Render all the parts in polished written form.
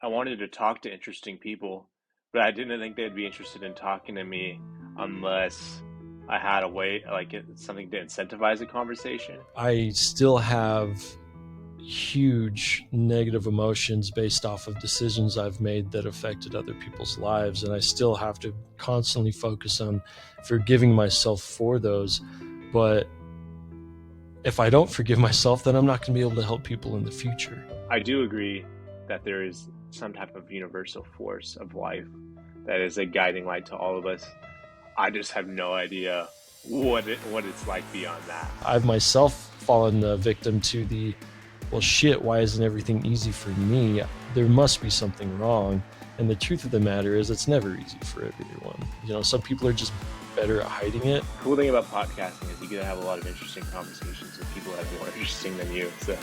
I wanted to talk to interesting people, but I didn't think they'd be interested in talking to me unless I had a way, like something to incentivize a conversation. I still have huge negative emotions based off of decisions I've made that affected other people's lives. And I still have to constantly focus on forgiving myself for those. But if I don't forgive myself, then I'm not going to be able to help people in the future. I do agree that there is some type of universal force of life that is a guiding light to all of us. I just have no idea what it's like beyond that. I've myself fallen victim to the, well, shit, why isn't everything easy for me? There must be something wrong. And the truth of the matter is, it's never easy for everyone. You know, some people are just better at hiding it. Cool thing about podcasting is you get to have a lot of interesting conversations with people that are more interesting than you. So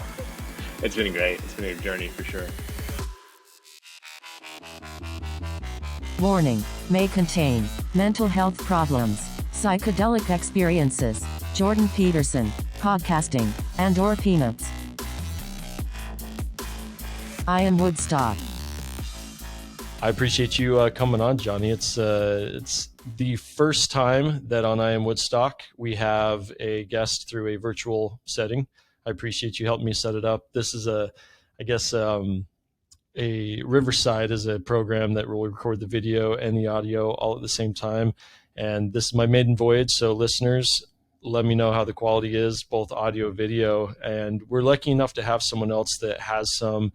it's been great. It's been a journey for sure. Warning: may contain mental health problems, psychedelic experiences, Jordan Peterson, podcasting, and/or peanuts. I am Woodstock. I appreciate you coming on, Johnny. It's the first time that on I Am Woodstock we have a guest through a virtual setting. I appreciate you helping me set it up. This is a Riverside is a program that will record the video and the audio all at the same time. And this is my maiden voyage. So listeners, let me know how the quality is, both audio, video. And we're lucky enough to have someone else that has some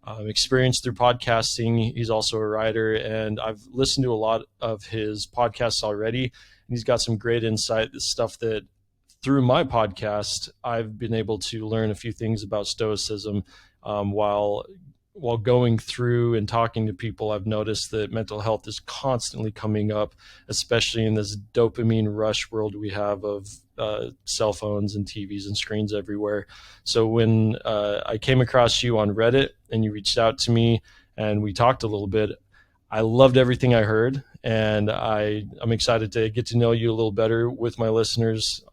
experience through podcasting. He's also a writer, and I've listened to a lot of his podcasts already. And he's got some great insight, the stuff that through my podcast, I've been able to learn a few things about Stoicism while going through and talking to people. I've noticed that mental health is constantly coming up, especially in this dopamine rush world we have of cell phones and TVs and screens everywhere. So when I came across you on Reddit and you reached out to me and we talked a little bit, I loved everything I heard, and I'm excited to get to know you a little better with my listeners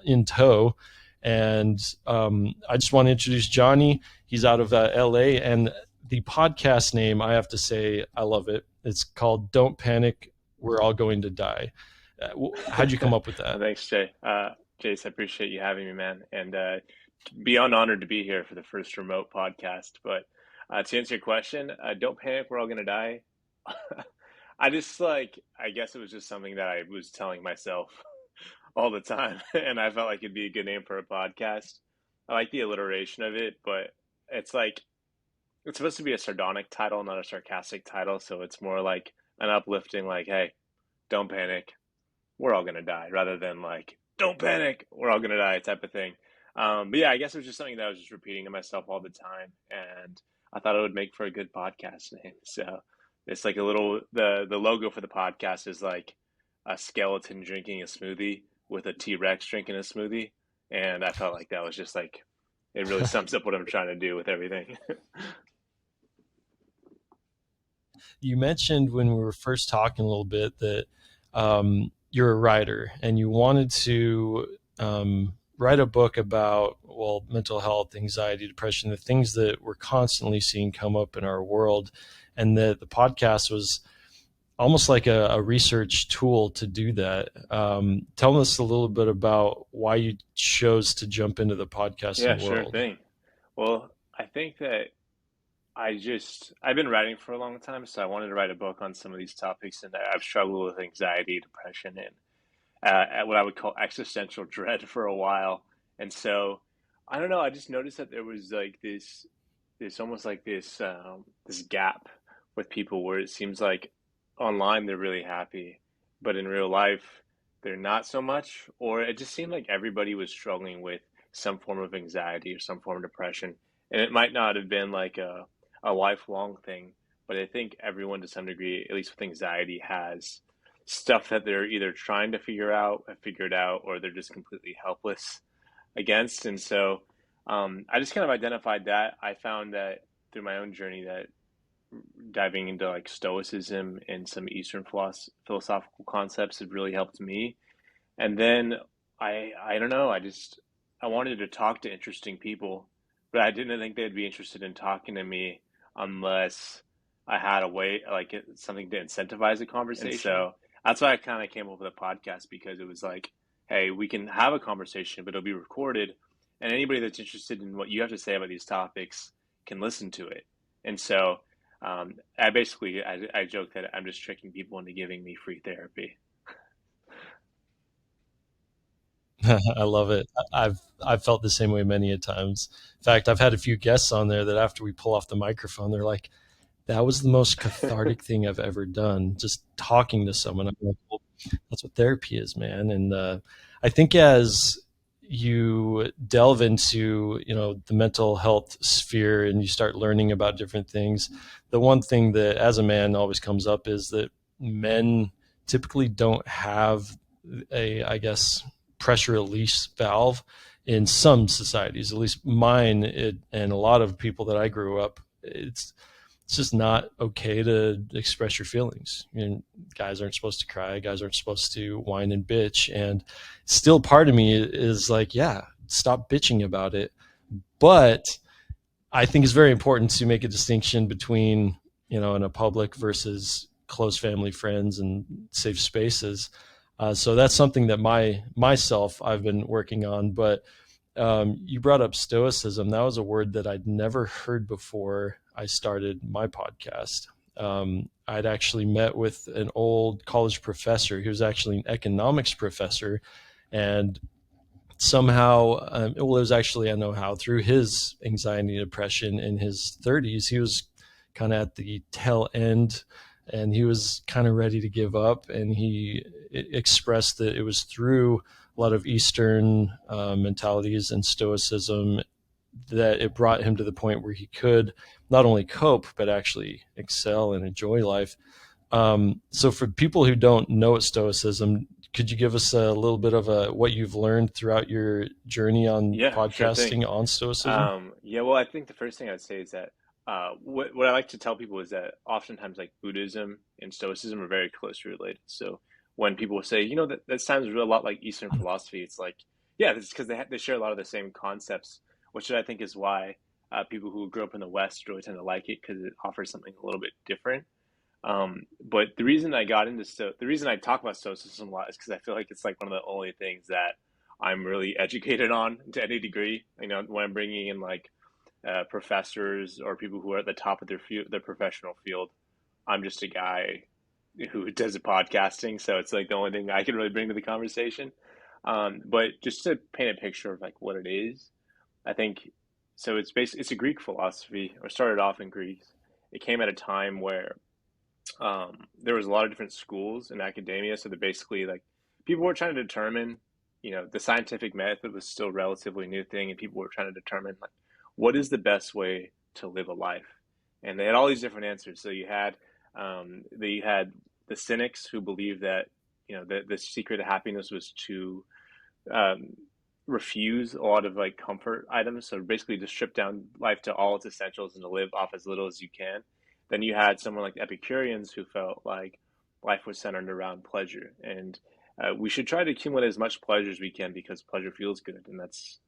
in tow. And I just want to introduce Johnny. He's out of LA, and the podcast name, I have to say, I love it. It's called Don't Panic, We're All Going to Die. How'd you come up with that? Well, thanks, Jay. Jace, I appreciate you having me, man. And beyond honored to be here for the first remote podcast. But to answer your question, don't panic, we're all going to die. I guess it was just something that I was telling myself all the time. And I felt like it'd be a good name for a podcast. I like the alliteration of it, but it's like, it's supposed to be a sardonic title, not a sarcastic title. So it's more like an uplifting, like, hey, don't panic, we're all going to die, rather than like, don't panic, we're all going to die type of thing. But yeah, I guess it was just something that I was just repeating to myself all the time. And I thought it would make for a good podcast name. So it's like the logo for the podcast is like a skeleton drinking a smoothie with a T-Rex drinking a smoothie. And I felt like that was just like, it really sums up what I'm trying to do with everything. You mentioned when we were first talking a little bit that you're a writer and you wanted to write a book about, well, mental health, anxiety, depression, the things that we're constantly seeing come up in our world, and that the podcast was almost like a research tool to do that. Tell us a little bit about why you chose to jump into the podcasting Sure world. thing. Well, I think that I've been writing for a long time, so I wanted to write a book on some of these topics, and I've struggled with anxiety, depression, and at what I would call existential dread for a while. And so, I don't know, I just noticed that there was like this almost like this gap with people where it seems like online they're really happy, but in real life they're not so much, or it just seemed like everybody was struggling with some form of anxiety or some form of depression. And it might not have been like a lifelong thing, but I think everyone to some degree, at least with anxiety, has stuff that they're either trying to have figured out, or they're just completely helpless against. And so I just kind of identified that. I found that through my own journey that diving into like Stoicism and some Eastern philosophical concepts have really helped me. And then I don't know, I wanted to talk to interesting people, but I didn't think they'd be interested in talking to me unless I had a way, like something to incentivize a conversation. And so that's why I kind of came up with a podcast, because it was like, hey, we can have a conversation, but it'll be recorded, and anybody that's interested in what you have to say about these topics can listen to it. And so I joke that I'm just tricking people into giving me free therapy. I love it. I've felt the same way many a times. In fact, I've had a few guests on there that after we pull off the microphone, they're like, that was the most cathartic thing I've ever done. Just talking to someone. I'm like, well, that's what therapy is, man. And I think as you delve into, the mental health sphere and you start learning about different things, the one thing that as a man always comes up is that men typically don't have I guess, pressure release valve in some societies, at least mine, and a lot of people that I grew up, it's just not okay to express your feelings. Guys aren't supposed to cry. Guys aren't supposed to whine and bitch. And still part of me is like, yeah, stop bitching about it. But I think it's very important to make a distinction between, in a public versus close family, friends, and safe spaces. So that's something that myself I've been working on. But you brought up stoicism. That was a word that I'd never heard before I started my podcast. I'd actually met with an old college professor. He was actually an economics professor, and somehow, it was actually, I know how, through his anxiety and depression in his 30s, he was kind of at the tail end, and he was kind of ready to give up. And he expressed that it was through a lot of Eastern mentalities and stoicism that it brought him to the point where he could not only cope, but actually excel and enjoy life. So for people who don't know what stoicism, could you give us a little bit of what you've learned throughout your journey on Yeah, sure thing. podcasting on stoicism? Yeah, well, I think the first thing I'd say is that what I like to tell people is that oftentimes, like, Buddhism and Stoicism are very closely related. So when people say, that sounds a lot like Eastern philosophy, it's like, yeah, it's because they share a lot of the same concepts, which I think is why people who grew up in the West really tend to like it, because it offers something a little bit different. But the reason I got into the reason I talk about Stoicism a lot is because I feel like it's like one of the only things that I'm really educated on to any degree. When I'm bringing in like professors or people who are at the top of their professional field, I'm just a guy who does a podcasting, so it's like the only thing I can really bring to the conversation. But just to paint a picture of like what it is, I think so. It's a Greek philosophy, or started off in Greece. It came at a time where there was a lot of different schools in academia. So they're basically like people were trying to determine, the scientific method was still a relatively new thing, and people were trying to determine like what is the best way to live a life. And they had all these different answers. So you had the cynics who believed that the secret of happiness was to um, refuse a lot of like comfort items. So basically, to strip down life to all its essentials and to live off as little as you can. Then you had someone like the Epicureans who felt like life was centered around pleasure, and we should try to accumulate as much pleasure as we can because pleasure feels good, and that's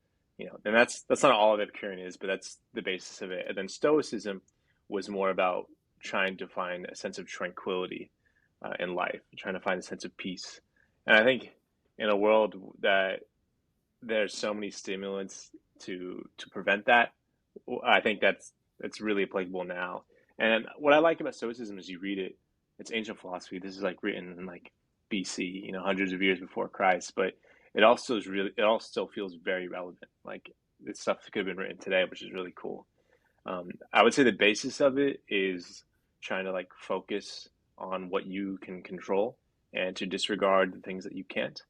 not all of Epicurean is, but that's the basis of it. And then Stoicism was more about trying to find a sense of tranquility in life, trying to find a sense of peace. And I think in a world that there's so many stimulants to prevent that, I think that's really applicable now. And what I like about Stoicism is you read it, it's ancient philosophy. This is like written in like BC, hundreds of years before Christ, but it all still feels very relevant. Like this stuff could have been written today, which is really cool. I would say the basis of it is trying to like focus on what you can control and to disregard the things that you can't.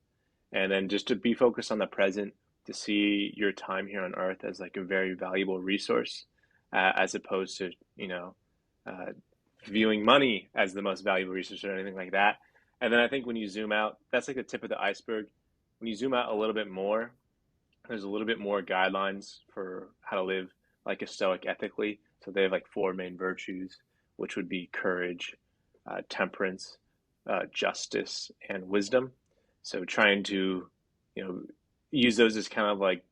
And then just to be focused on the present, to see your time here on earth as like a very valuable resource, as opposed to, uh, viewing money as the most valuable resource or anything like that. And then I think when you zoom out, that's like the tip of the iceberg. When you zoom out a little bit more, there's a little bit more guidelines for how to live like a Stoic ethically. So they have like four main virtues, which would be courage, temperance, justice, and wisdom. So trying to, you know, use those as kind of like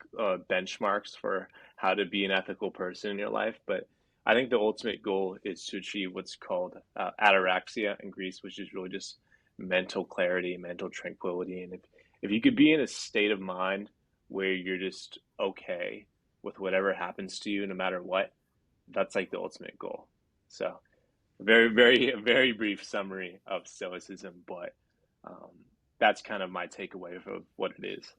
benchmarks for how to be an ethical person in your life. But I think the ultimate goal is to achieve what's called ataraxia in Greece, which is really just mental clarity, mental tranquility. And if you could be in a state of mind where you're just okay with whatever happens to you, no matter what, that's like the ultimate goal. So, very brief summary of Stoicism, but um, that's kind of my takeaway of what it is.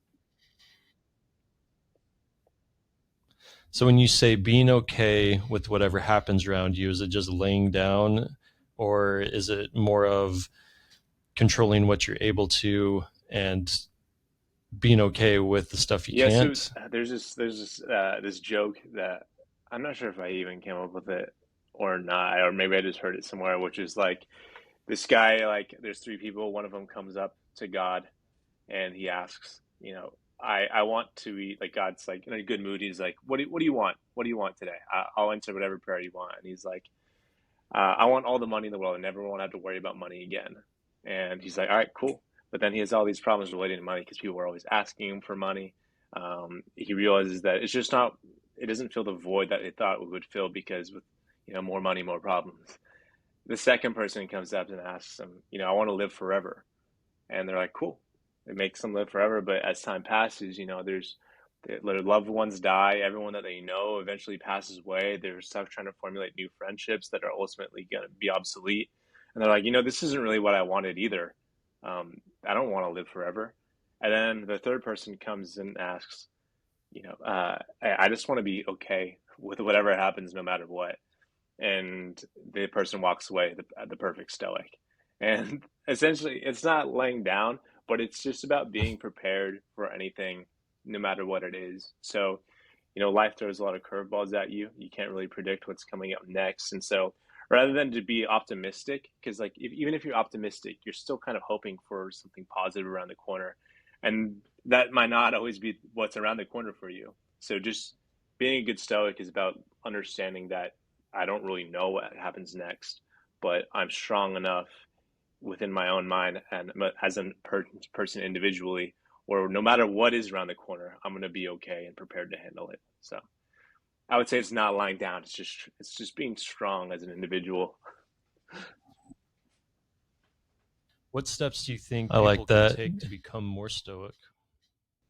So when you say being okay with whatever happens around you, is it just laying down, or is it more of controlling what you're able to and being okay with the stuff you Yeah, so can't? this joke that I'm not sure if I even came up with it or not, or maybe I just heard it somewhere, which is like this guy, like there's three people, one of them comes up to God and he asks, I want to eat, like God's like in a good mood. He's like, what do you want? What do you want today? I'll answer whatever prayer you want. And he's like, I want all the money in the world and never want to have to worry about money again. And he's like, all right, cool. But then he has all these problems relating to money because people are always asking him for money. He realizes that it's just not, it doesn't fill the void that they thought it would fill because with, more money, more problems. The second person comes up and asks him, I want to live forever. And they're like, cool. It makes them live forever. But as time passes, their loved ones die. Everyone that they know eventually passes away. They're stuck trying to formulate new friendships that are ultimately going to be obsolete. And they're like, this isn't really what I wanted either. I don't want to live forever. And then the third person comes and asks, I just want to be okay with whatever happens, no matter what. And the person walks away, the perfect stoic. And essentially, it's not laying down, but it's just about being prepared for anything, no matter what it is. So, life throws a lot of curveballs at you. You can't really predict what's coming up next. And so, rather than to be optimistic, because like even if you're optimistic, you're still kind of hoping for something positive around the corner, and that might not always be what's around the corner for you. So, just being a good stoic is about understanding that I don't really know what happens next, but I'm strong enough within my own mind and as a person individually, or no matter what is around the corner, I'm going to be okay and prepared to handle it. So I would say it's not lying down. It's just being strong as an individual. What steps do you think I like that can take to become more stoic?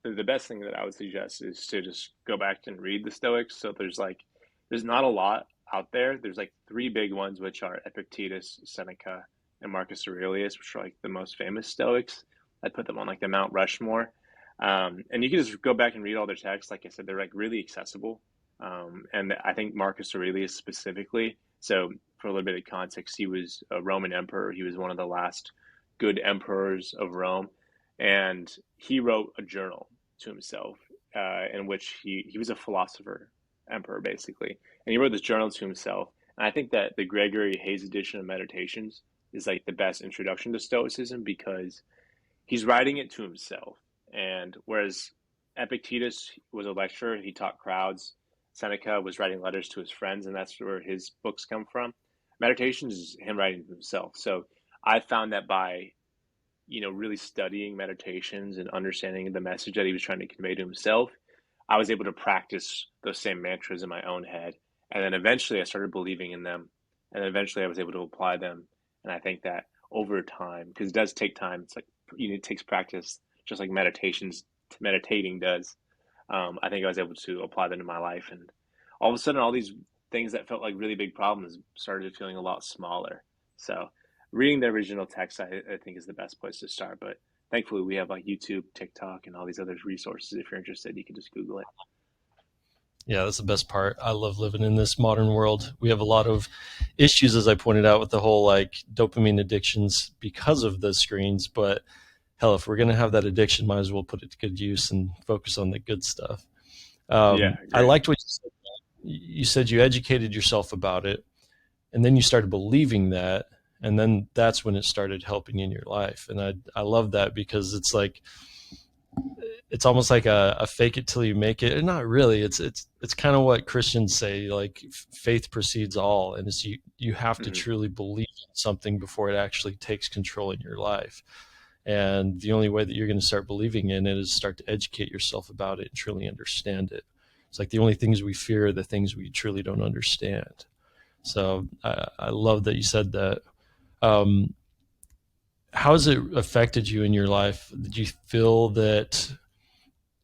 The best thing that I would suggest is to just go back and read the Stoics. So there's not a lot out there. There's like three big ones, which are Epictetus, Seneca, and Marcus Aurelius, which are like the most famous Stoics. I'd put them on like the Mount Rushmore. And you can just go back and read all their texts. Like I said, they're like really accessible. And I think Marcus Aurelius specifically. So for a little bit of context, he was a Roman emperor. He was one of the last good emperors of Rome. And he wrote a journal to himself in which he was a philosopher emperor, basically. And he wrote this journal to himself. And I think that the Gregory Hayes edition of Meditations is like the best introduction to Stoicism because he's writing it to himself. And whereas Epictetus was a lecturer, he taught crowds. Seneca was writing letters to his friends, and that's where his books come from. Meditations is him writing to himself. So I found that by, really studying meditations and understanding the message that he was trying to convey to himself, I was able to practice those same mantras in my own head. And then eventually I started believing in them. And then eventually I was able to apply them. And I think that over time, because it does take time, it's like, it takes practice, just like meditating does. I think I was able to apply them to my life. And all of a sudden, all these things that felt like really big problems started feeling a lot smaller. So reading the original text, I think, is the best place to start. But thankfully, we have like YouTube, TikTok, and all these other resources. If you're interested, you can just Google it. Yeah, that's the best part. I love living in this modern world. We have a lot of issues, as I pointed out, with the whole like dopamine addictions because of the screens. But hell, if we're going to have that addiction, might as well put it to good use and focus on the good stuff. I liked what you said. You said you educated yourself about it, and then you started believing that, and then that's when it started helping in your life. And I love that because it's like, it's almost like a fake it till you make it. And not really. It's kind of what Christians say, like faith precedes all. And it's you have to truly believe in something before it actually takes control in your life. And the only way that you're going to start believing in it is start to educate yourself about it and truly understand it. It's like the only things we fear are the things we truly don't understand. So I love that you said that. Um, how has it affected you in your life? Did you feel that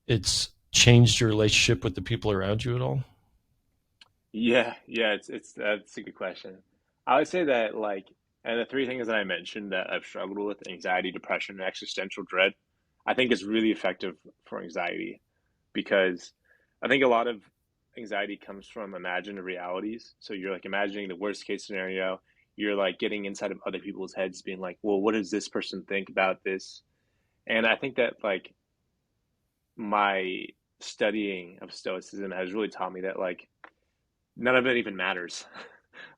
it's changed your relationship with the people around you at all? Yeah, it's that's a good question. I would say that like, and the three things that I mentioned that I've struggled with, anxiety, depression, and existential dread, I think is really effective for anxiety because I think a lot of anxiety comes from imagined realities. So you're like imagining the worst case scenario. You're like getting inside of other people's heads, being like, well, what does this person think about this? And I think that like my studying of Stoicism has really taught me that like none of it even matters.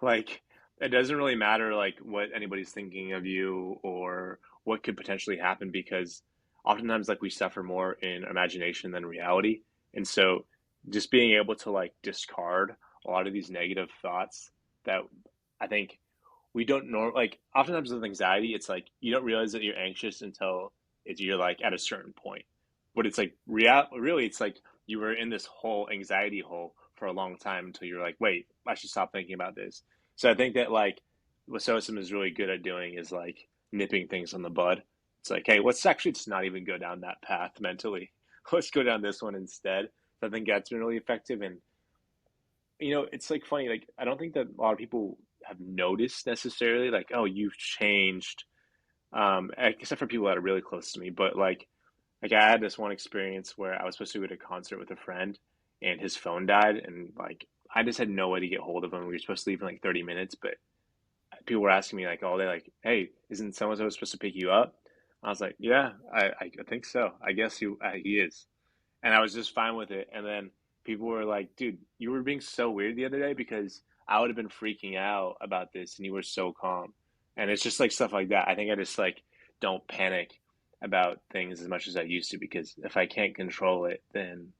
Like it doesn't really matter like what anybody's thinking of you or what could potentially happen because oftentimes like we suffer more in imagination than reality. And so just being able to like discard a lot of these negative thoughts that I think we don't know like oftentimes with anxiety it's like you don't realize that you're anxious until you're like at a certain point, but it's like really it's like you were in this whole anxiety hole for a long time until you're like, wait, I should stop thinking about this. So I think that like what stoicism is really good at doing is like nipping things on the bud. It's like, hey, let's actually just not even go down that path mentally. Let's go down this one instead. So I think that's been really effective. And it's like funny, like I don't think that a lot of people have noticed necessarily, like, oh, you've changed. Except for people that are really close to me, but like I had this one experience where I was supposed to go to a concert with a friend and his phone died and like I just had no way to get hold of him. We were supposed to leave in like 30 minutes, but people were asking me like all day, like, hey, isn't so and so supposed to pick you up? I was like, yeah, I think so. I guess he is. And I was just fine with it. And then people were like, dude, you were being so weird the other day because I would have been freaking out about this and you were so calm. And it's just like stuff like that. I think I just like don't panic about things as much as I used to because if I can't control it, then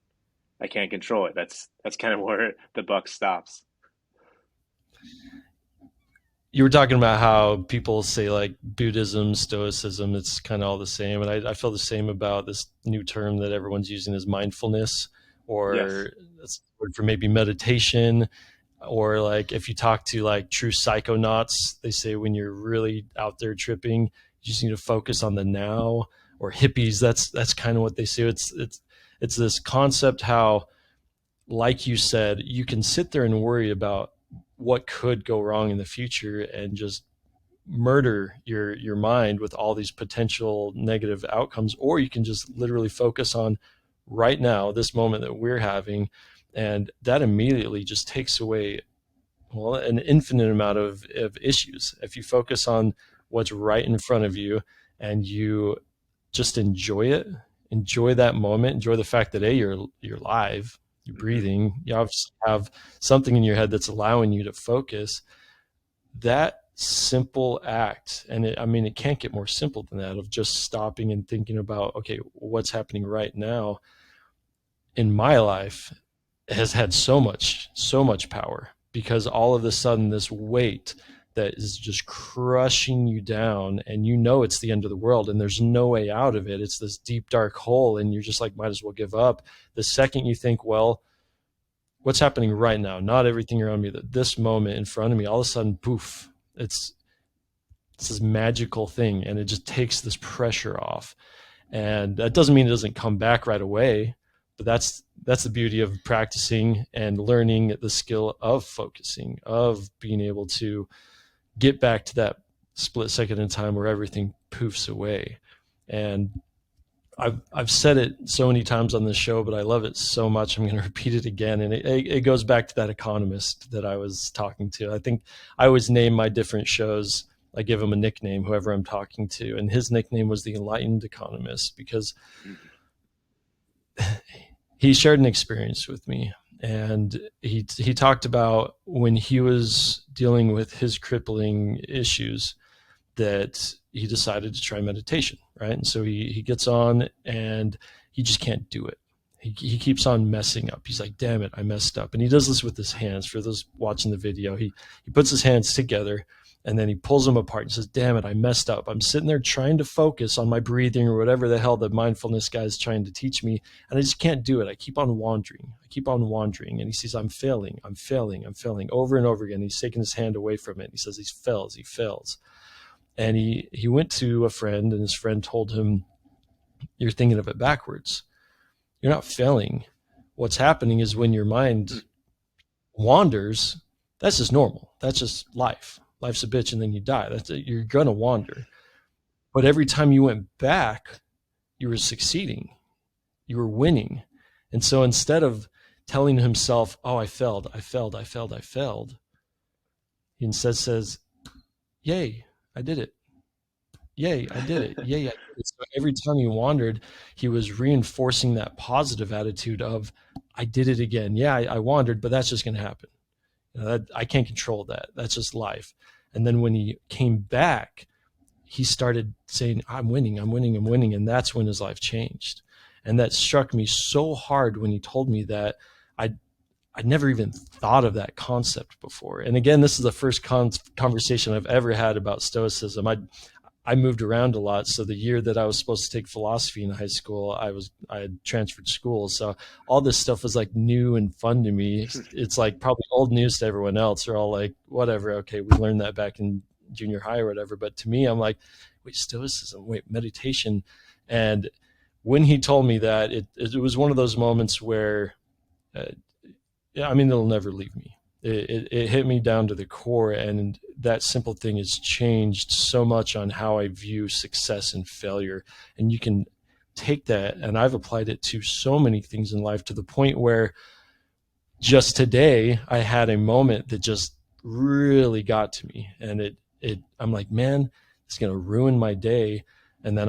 I can't control it. That's kind of where the buck stops. You were talking about how people say like Buddhism, Stoicism, it's kind of all the same. And I feel the same about this new term that everyone's using is mindfulness, Yes. or that's a word for maybe meditation. Or like if you talk to like true psychonauts, they say when you're really out there tripping, you just need to focus on the now. Or hippies, that's kind of what they say. It's this concept how, like you said, you can sit there and worry about what could go wrong in the future and just murder your mind with all these potential negative outcomes, or you can just literally focus on right now, this moment that we're having, and that immediately just takes away, well, an infinite amount of issues. If you focus on what's right in front of you and you just enjoy it, enjoy that moment, enjoy the fact that you're live, you're Hmm. breathing, you obviously have something in your head that's allowing you to focus. That simple act, and I mean, it can't get more simple than that, of just stopping and thinking about, okay, what's happening right now in my life, has had so much power, because all of a sudden this weight that is just crushing you down, and it's the end of the world and there's no way out of it, it's this deep dark hole, and you're just like, might as well give up. The second you think, well, what's happening right now, not everything around me, that this moment in front of me, all of a sudden, poof, it's this magical thing, and it just takes this pressure off. And that doesn't mean it doesn't come back right away, but that's the beauty of practicing and learning the skill of focusing, of being able to get back to that split second in time where everything poofs away. And I've said it so many times on this show, but I love it so much, I'm going to repeat it again. And it goes back to that economist that I was talking to. I think I always name my different shows, I give him a nickname, whoever I'm talking to. And his nickname was the Enlightened Economist, because he shared an experience with me. And he talked about when he was dealing with his crippling issues, that he decided to try meditation, right? And so he gets on and he just can't do it. He keeps on messing up. He's like, damn it, I messed up. And he does this with his hands. For those watching the video, he puts his hands together And then he pulls them apart and says, damn it, I messed up. I'm sitting there trying to focus on my breathing or whatever the hell the mindfulness guy is trying to teach me. And I just can't do it. I keep on wandering. And he says, I'm failing over and over again. He's taking his hand away from it. He says, he fails. And he went to a friend, and his friend told him, you're thinking of it backwards. You're not failing. What's happening is when your mind wanders, that's just normal. That's just life. Life's a bitch, and then you die. You're going to wander. But every time you went back, you were succeeding. You were winning. And so instead of telling himself, oh, I failed, he instead says, yay, I did it. Yay, I did it. Yay, I did it. So every time he wandered, he was reinforcing that positive attitude of, I did it again. Yeah, I wandered, but that's just going to happen. I can't control that. That's just life. And then when he came back, he started saying, I'm winning. And that's when his life changed. And that struck me so hard when he told me that. I'd never even thought of that concept before. And again, this is the first conversation I've ever had about Stoicism. I moved around a lot. So the year that I was supposed to take philosophy in high school, I had transferred schools. So all this stuff was like new and fun to me. It's like probably old news to everyone else. They're all like, whatever. Okay, we learned that back in junior high or whatever. But to me, I'm like, wait, Stoicism, wait, meditation. And when he told me that, it was one of those moments where, it'll never leave me. It hit me down to the core, and that simple thing has changed so much on how I view success and failure. And you can take that, and I've applied it to so many things in life, to the point where just today I had a moment that just really got to me, and I'm like, man, it's going to ruin my day. And then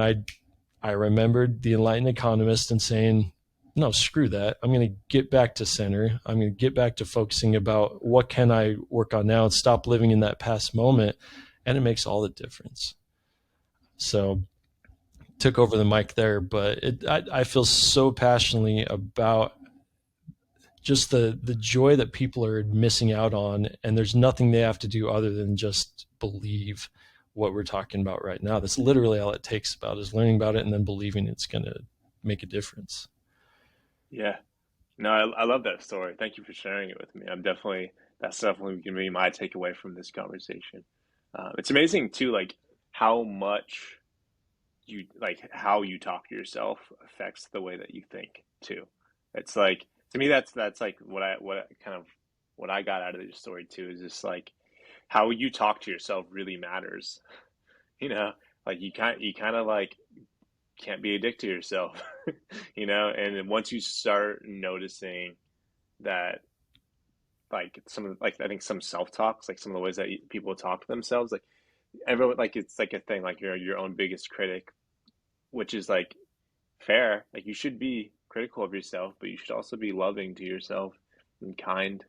I remembered the enlightened economist and saying, no, screw that. I'm going to get back to center. I'm going to get back to focusing about what can I work on now and stop living in that past moment. And it makes all the difference. So took over the mic there, but I feel so passionately about just the joy that people are missing out on. And there's nothing they have to do other than just believe what we're talking about right now. That's literally all it takes about, is learning about it and then believing it's going to make a difference. Yeah. No, I love that story. Thank you for sharing it with me. That's definitely going to be my takeaway from this conversation. It's amazing too, like how much how you talk to yourself affects the way that you think too. It's like, to me, that's like what I got out of this story too, is just like how you talk to yourself really matters. You know, like you kind of like can't be addicted to yourself, and then once you start noticing that, like I think some self-talks, like some of the ways that people talk to themselves, like everyone, like it's like a thing, like you're your own biggest critic, which is like fair. Like you should be critical of yourself, but you should also be loving to yourself and kind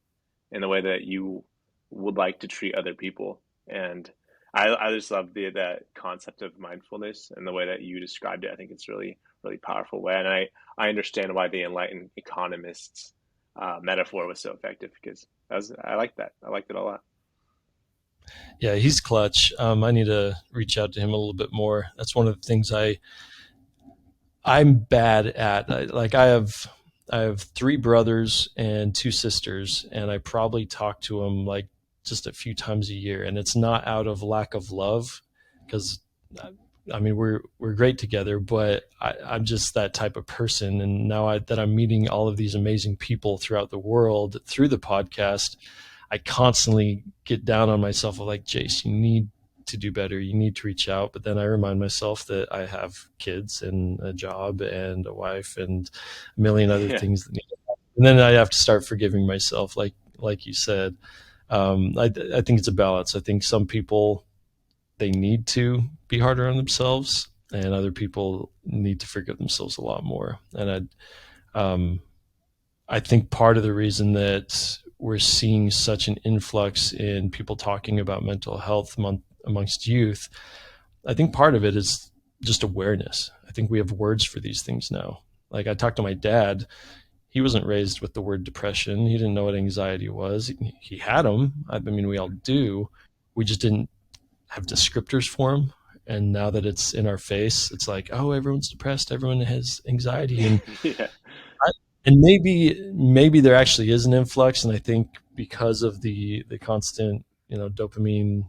in the way that you would like to treat other people. And I just love that concept of mindfulness and the way that you described it. I think it's really, really powerful way. And I understand why the enlightened economists metaphor was so effective, because I like that. I liked it a lot. Yeah, he's clutch. I need to reach out to him a little bit more. That's one of the things I'm bad at. I have 3 brothers and 2 sisters, and I probably talk to them like just a few times a year. And it's not out of lack of love, because we're great together, but I'm just that type of person. And now that I'm meeting all of these amazing people throughout the world through the podcast, I constantly get down on myself of like, Jace, you need to do better. You need to reach out. But then I remind myself that I have kids and a job and a wife and a million other Yeah. things that need to happen. And then I have to start forgiving myself, like you said. I think it's a balance. I think some people, they need to be harder on themselves, and other people need to forgive themselves a lot more. And I think part of the reason that we're seeing such an influx in people talking about mental health amongst youth, I think part of it is just awareness. I think we have words for these things now. Like I talked to my dad. He wasn't raised with the word depression. He didn't know what anxiety was. He had them. We all do. We just didn't have descriptors for them. And now that it's in our face, it's like, oh, everyone's depressed, everyone has anxiety, and Yeah. maybe there actually is an influx, and I think because of the constant, dopamine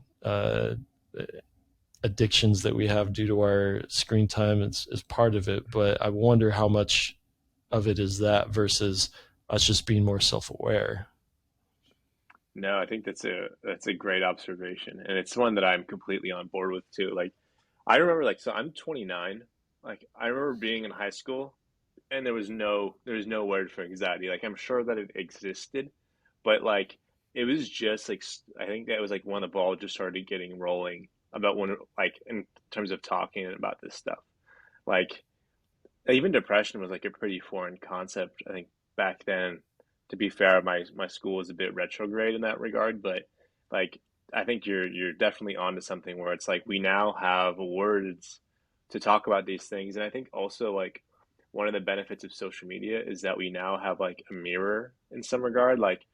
addictions that we have due to our screen time is part of it. But I wonder how much of it is that versus us just being more self-aware. No, I think that's a great observation, and it's one that I'm completely on board with too. Like I remember, like, so I'm 29. Like I remember being in high school, and there was no word for anxiety. Like I'm sure that it existed, but like it was just like I think that was like when the ball just started getting rolling about when, like, in terms of talking about this stuff. Like even depression was like a pretty foreign concept, I think, back then. To be fair, my school was a bit retrograde in that regard, but like I think you're definitely onto something where it's like we now have words to talk about these things. And I think also, like, one of the benefits of social media is that we now have like a mirror in some regard. Like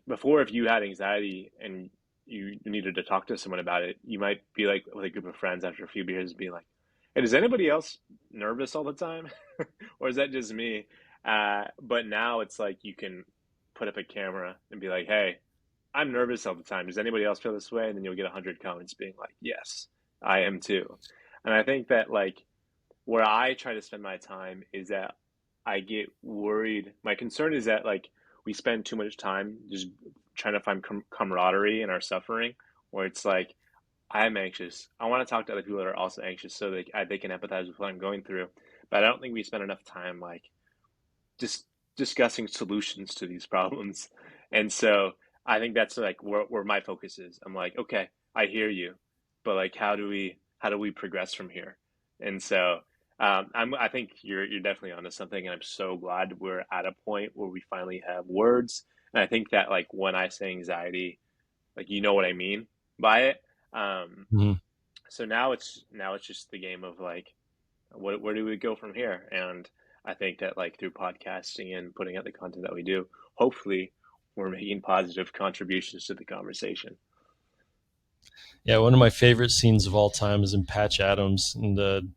before, if you had anxiety and you needed to talk to someone about it, you might be like with a group of friends after a few beers, be like, "Hey, is anybody else nervous all the time, or is that just me?" But now it's like you can put up a camera and be like, "Hey, I'm nervous all the time. Does anybody else feel this way?" And then you'll get 100 comments being like, "Yes, I am too." And I think that, like, where I try to spend my time is that I get worried. My concern is that, like, we spend too much time just trying to find camaraderie in our suffering, where it's like, I'm anxious. I want to talk to other people that are also anxious so they can empathize with what I'm going through. But I don't think we spend enough time, like, just discussing solutions to these problems. And so I think that's like where my focus is. I'm like, okay, I hear you, but like, how do we progress from here? And so I think you're definitely onto something, and I'm so glad we're at a point where we finally have words. And I think that, like, when I say anxiety, like, you know what I mean by it. Um, Mm-hmm. so now it's just the game of like, where do we go from here? And I think that, like, through podcasting and putting out the content that we do, hopefully we're making positive contributions to the conversation. Yeah, one of my favorite scenes of all time is in Patch Adams, and the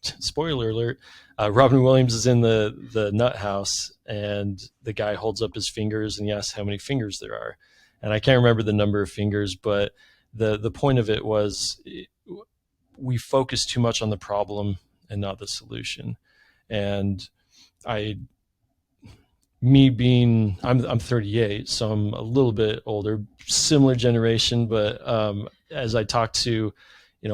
spoiler alert, Robin Williams is in the nut house, and the guy holds up his fingers and he asks how many fingers there are, and I can't remember the number of fingers, but the point of it was we focus too much on the problem and not the solution. And I me being I'm 38, so I'm a little bit older, similar generation, but as I talk to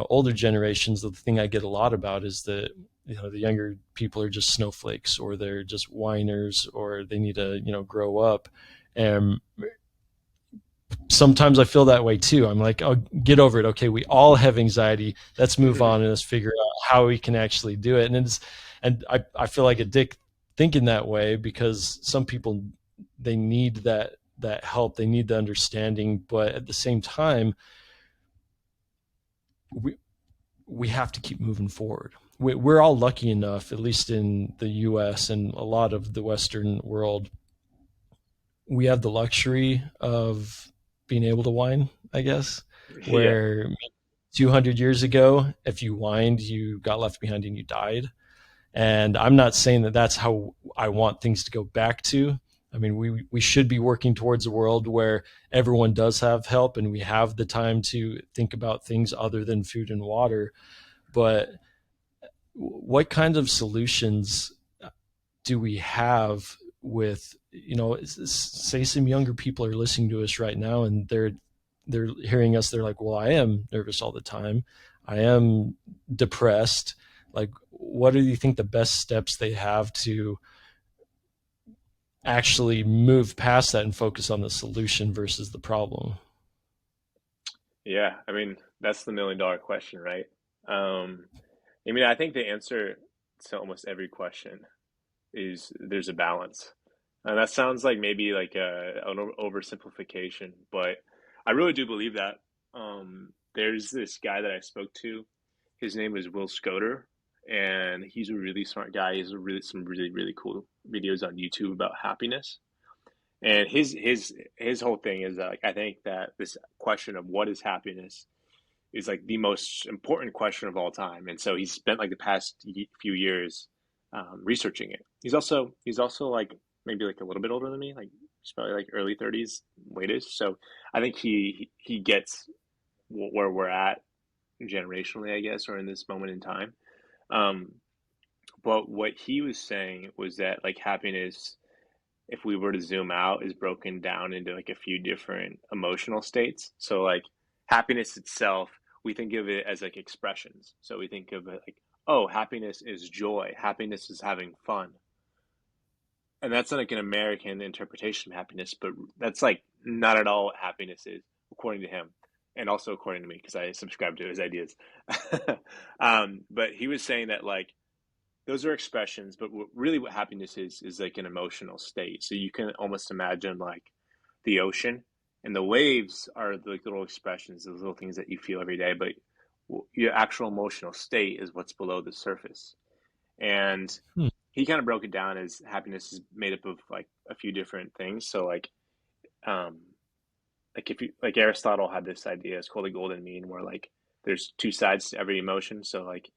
older generations, the thing I get a lot about is that the younger people are just snowflakes, or they're just whiners, or they need to grow up. And sometimes I feel that way too. I'm like, oh, get over it. Okay, we all have anxiety. Let's move on and let's figure out how we can actually do it. And I feel like a dick thinking that way, because some people, they need that help, they need the understanding, but at the same time, we have to keep moving forward. We're all lucky enough, at least in the U.S. and a lot of the Western world, we have the luxury of being able to whine, I guess, Yeah. where 200 years ago, if you whined, you got left behind and you died. And I'm not saying that that's how I want things to go back to. I mean, we should be working towards a world where everyone does have help and we have the time to think about things other than food and water. But what kind of solutions do we have with, say some younger people are listening to us right now, and they're hearing us, they're like, well, I am nervous all the time, I am depressed. Like, what do you think the best steps they have to actually move past that and focus on the solution versus the problem? Yeah, I mean, that's the million-dollar question, right? Um, I mean, I think the answer to almost every question is there's a balance. And that sounds like maybe like an oversimplification, but I really do believe that. There's this guy that I spoke to. His name is Will Scoter, and he's a really smart guy. He has some really, really cool videos on YouTube about happiness. And his whole thing is that, like, I think that this question of what is happiness is like the most important question of all time. And so he's spent like the past few years researching it. He's also like maybe like a little bit older than me, like he's probably like early 30s, latest. So I think he gets where we're at generationally, I guess, or in this moment in time. Um, but what he was saying was that like happiness, if we were to zoom out, is broken down into like a few different emotional states. So like happiness itself, we think of it as like expressions. So we think of it like, oh, happiness is joy, happiness is having fun. And that's like an American interpretation of happiness, but that's like not at all what happiness is, according to him, and also according to me, because I subscribe to his ideas. But he was saying that like those are expressions, but really what happiness is like an emotional state. So you can almost imagine like the ocean, and the waves are like little expressions, those little things that you feel every day, but your actual emotional state is what's below the surface. And Hmm. he kind of broke it down as happiness is made up of like a few different things. So um like if you like Aristotle had this idea, it's called the golden mean, where like there's two sides to every emotion. So like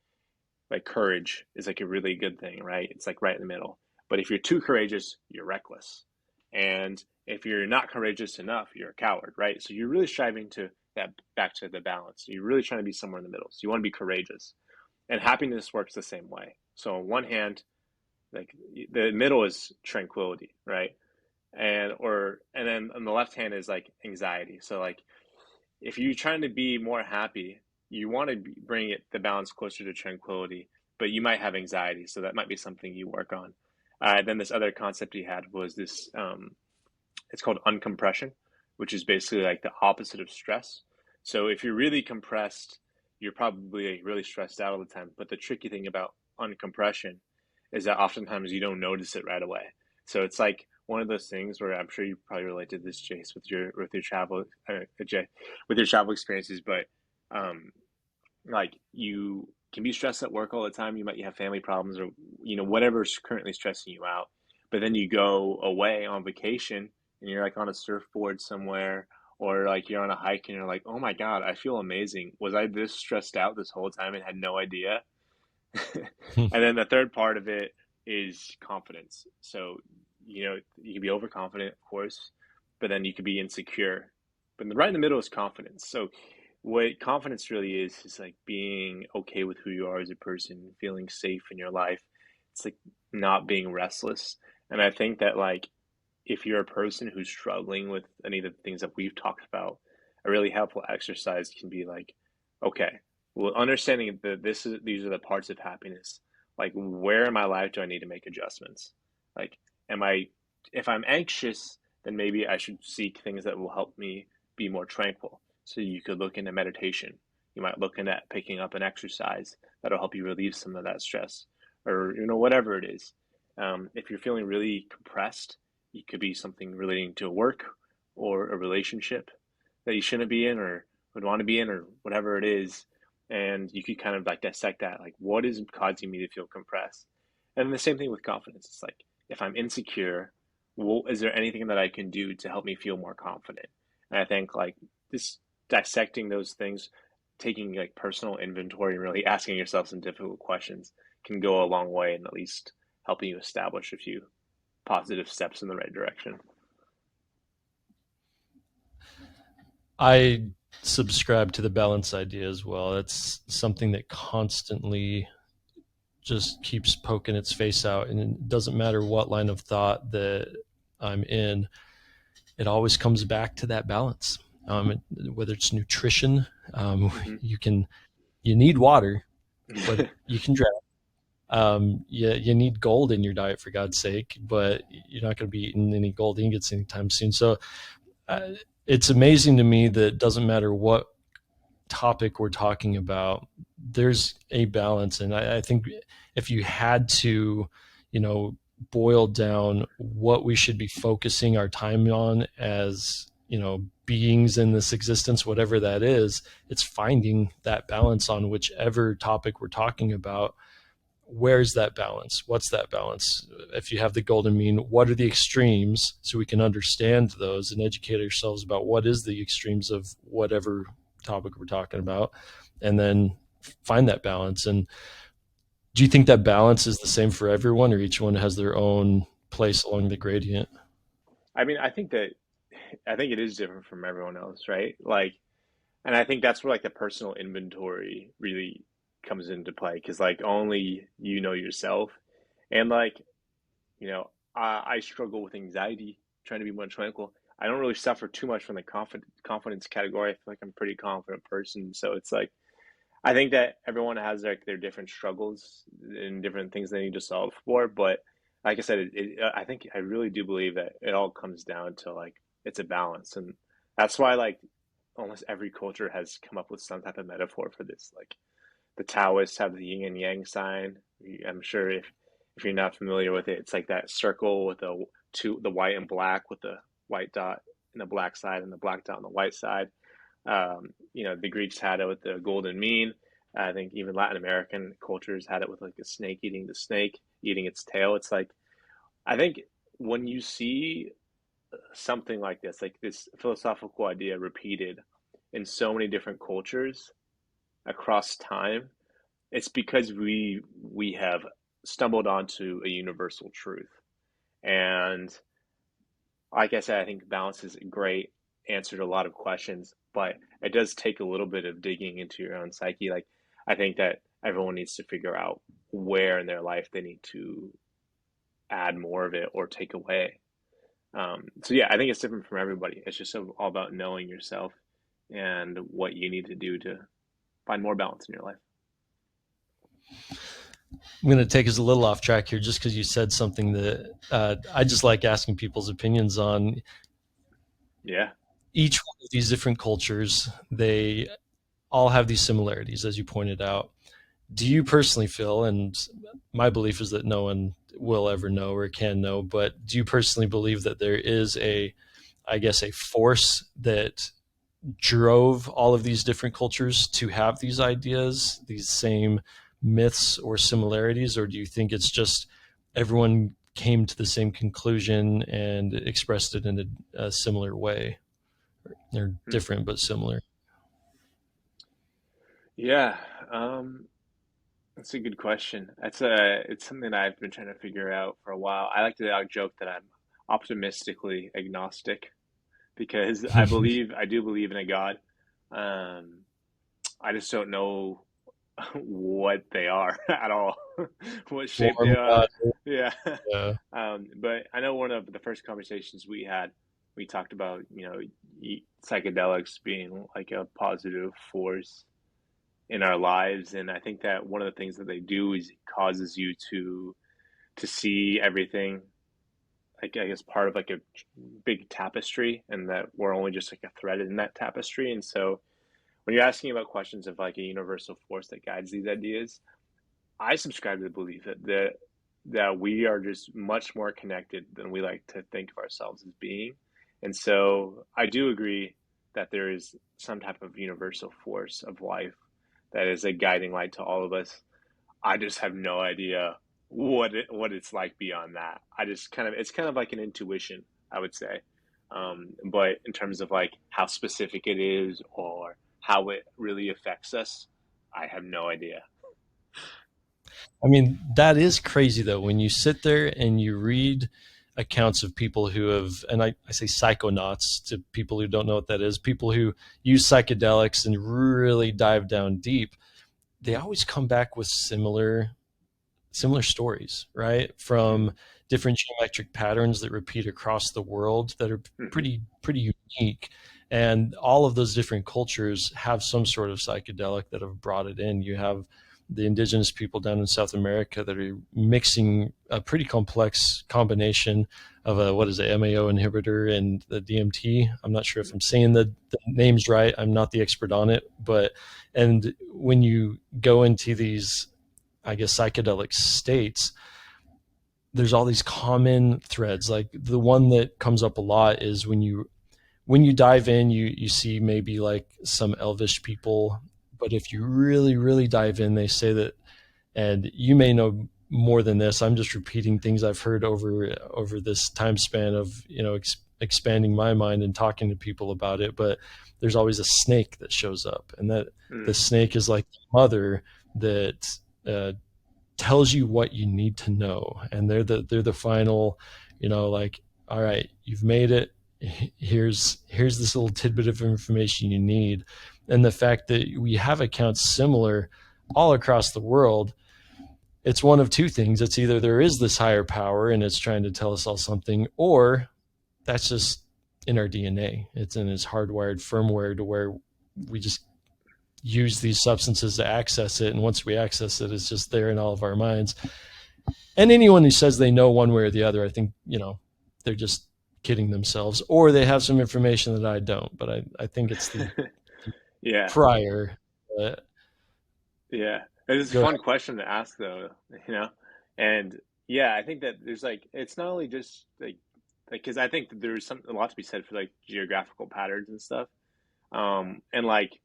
courage is like a really good thing, right? It's like right in the middle. But if you're too courageous, you're reckless. And if you're not courageous enough, you're a coward, right? So you're really striving to that back to the balance. You're really trying to be somewhere in the middle. So you want to be courageous. And happiness works the same way. So on one hand, like the middle is tranquility, right? And then on the left hand is like anxiety. So like if you're trying to be more happy, you want to bring it the balance closer to tranquility, but you might have anxiety, so that might be something you work on. Then this other concept he had was this. It's called uncompression, which is basically like the opposite of stress. So if you're really compressed, you're probably really stressed out all the time. But the tricky thing about uncompression is that oftentimes you don't notice it right away. So it's like one of those things where I'm sure you probably relate to this, Jace, with your travel, Jay, with your travel experiences. But um, like you can be stressed at work all the time. You might have family problems or whatever's currently stressing you out. But then you go away on vacation and you're like on a surfboard somewhere, or like you're on a hike and you're like, oh my God, I feel amazing. Was I this stressed out this whole time and had no idea? And then the third part of it is confidence. So, you can be overconfident, of course, but then you could be insecure. But right in the middle is confidence. So, what confidence really is like being okay with who you are as a person, feeling safe in your life. It's like not being restless. And I think that like if you're a person who's struggling with any of the things that we've talked about, a really helpful exercise can be like, okay, well, understanding that these are the parts of happiness. Like, where in my life do I need to make adjustments? Like, am I, if I'm anxious, then maybe I should seek things that will help me be more tranquil. So you could look into meditation. You might look into picking up an exercise that'll help you relieve some of that stress, or whatever it is. If you're feeling really compressed, it could be something relating to work or a relationship that you shouldn't be in or would want to be in or whatever it is. And you could kind of like dissect that, like what is causing me to feel compressed? And the same thing with confidence. It's like if I'm insecure, well, is there anything that I can do to help me feel more confident? And I think like this dissecting those things, taking like personal inventory and really asking yourself some difficult questions can go a long way in at least helping you establish a few positive steps in the right direction. I subscribe to the balance idea as well. It's something that constantly just keeps poking its face out, and it doesn't matter what line of thought that I'm in, it always comes back to that balance. Whether it's nutrition, Mm-hmm. you need water, but you can drown. You need gold in your diet, for God's sake, but you're not going to be eating any gold ingots anytime soon. So it's amazing to me that it doesn't matter what topic we're talking about, there's a balance. And I think if you had to, boil down what we should be focusing our time on as, beings in this existence, whatever that is, it's finding that balance on whichever topic we're talking about. Where's that balance? What's that balance? If you have the golden mean, what are the extremes so we can understand those and educate ourselves about what is the extremes of whatever topic we're talking about, and then find that balance. And do you think that balance is the same for everyone, or each one has their own place along the gradient? I mean, I think it is different from everyone else, right? Like, and I think that's where like the personal inventory really comes into play because like only you know yourself, and like I struggle with anxiety, trying to be more tranquil. I don't really suffer too much from the confidence category. I feel like I'm a pretty confident person, so it's like I think that everyone has like their different struggles and different things they need to solve for. But like I said, I think I really do believe that it all comes down to like it's a balance, and that's why like almost every culture has come up with some type of metaphor for this. Like the Taoists have the yin and yang sign. I'm sure if you're not familiar with it, it's like that circle with the white and black with the white dot in the black side and the black dot on the white side. The Greeks had it with the golden mean. I think even Latin American cultures had it with like a snake eating the snake, eating its tail. It's like I think when you see something like this philosophical idea repeated in so many different cultures across time, it's because we have stumbled onto a universal truth. And like I said, I think balance is a great answer to a lot of questions, but it does take a little bit of digging into your own psyche. Like I think that everyone needs to figure out where in their life they need to add more of it or take away. So yeah, I think it's different from everybody. It's just all about knowing yourself and what you need to do to find more balance in your life. I'm going to take us a little off track here just because you said something that I just like asking people's opinions on. Yeah. Each one of these different cultures, they all have these similarities, as you pointed out. Do you personally feel, and my belief is that no one will ever know or can know, but do you personally believe that there is a force that drove all of these different cultures to have these ideas, these same myths or similarities, or do you think it's just everyone came to the same conclusion and expressed it in a similar way? They're different but similar. Yeah, that's a good question. It's something that I've been trying to figure out for a while. I like to joke that I'm optimistically agnostic because I do believe in a God. Um, I just don't know what they are at all, what shape they Form are. God. Yeah. Yeah. But I know one of the first conversations we had, we talked about, psychedelics being like a positive force in our lives. And I think that one of the things that they do is it causes you to see everything like I guess part of like a big tapestry and that we're only just like a thread in that tapestry. And so when you're asking about questions of like a universal force that guides these ideas, I subscribe to the belief that we are just much more connected than we like to think of ourselves as being. And so I do agree that there is some type of universal force of life that is a guiding light to all of us. I just have no idea what it's like beyond that. I just kind of it's kind of like an intuition, I would say. But in terms of like how specific it is or how it really affects us, I have no idea. I mean, that is crazy though. When you sit there and you read accounts of people who have, and I say psychonauts to people who don't know what that is, people who use psychedelics and really dive down deep, they always come back with similar stories, right? From different geometric patterns that repeat across the world that are pretty unique. And all of those different cultures have some sort of psychedelic that have brought it in. You have the indigenous people down in South America that are mixing a pretty complex combination of a, what is it, MAO inhibitor and the DMT. I'm not sure if I'm saying the names right. I'm not the expert on it, and when you go into these, I guess, psychedelic states, there's all these common threads. Like the one that comes up a lot is when you dive in, you see maybe like some elvish people, but if you really, really dive in, they say that, and you may know more than this. I'm just repeating things I've heard over this time span of expanding my mind and talking to people about it, but there's always a snake that shows up, and that the Mm. snake is like the mother that tells you what you need to know, and they're the final, like, all right, you've made it. Here's this little tidbit of information you need. And the fact that we have accounts similar all across the world, it's one of two things. It's either there is this higher power and it's trying to tell us all something, or that's just in our DNA. It's in its hardwired firmware to where we just use these substances to access it. And once we access it, it's just there in all of our minds. And anyone who says they know one way or the other, I think, they're just kidding themselves, or they have some information that I don't. But I think it's the Yeah, prior. Uh, yeah. It's a Go fun ahead. question to ask though, you know? And yeah, I think that there's like it's not only just like because I think that there's a lot to be said for like geographical patterns and stuff. And like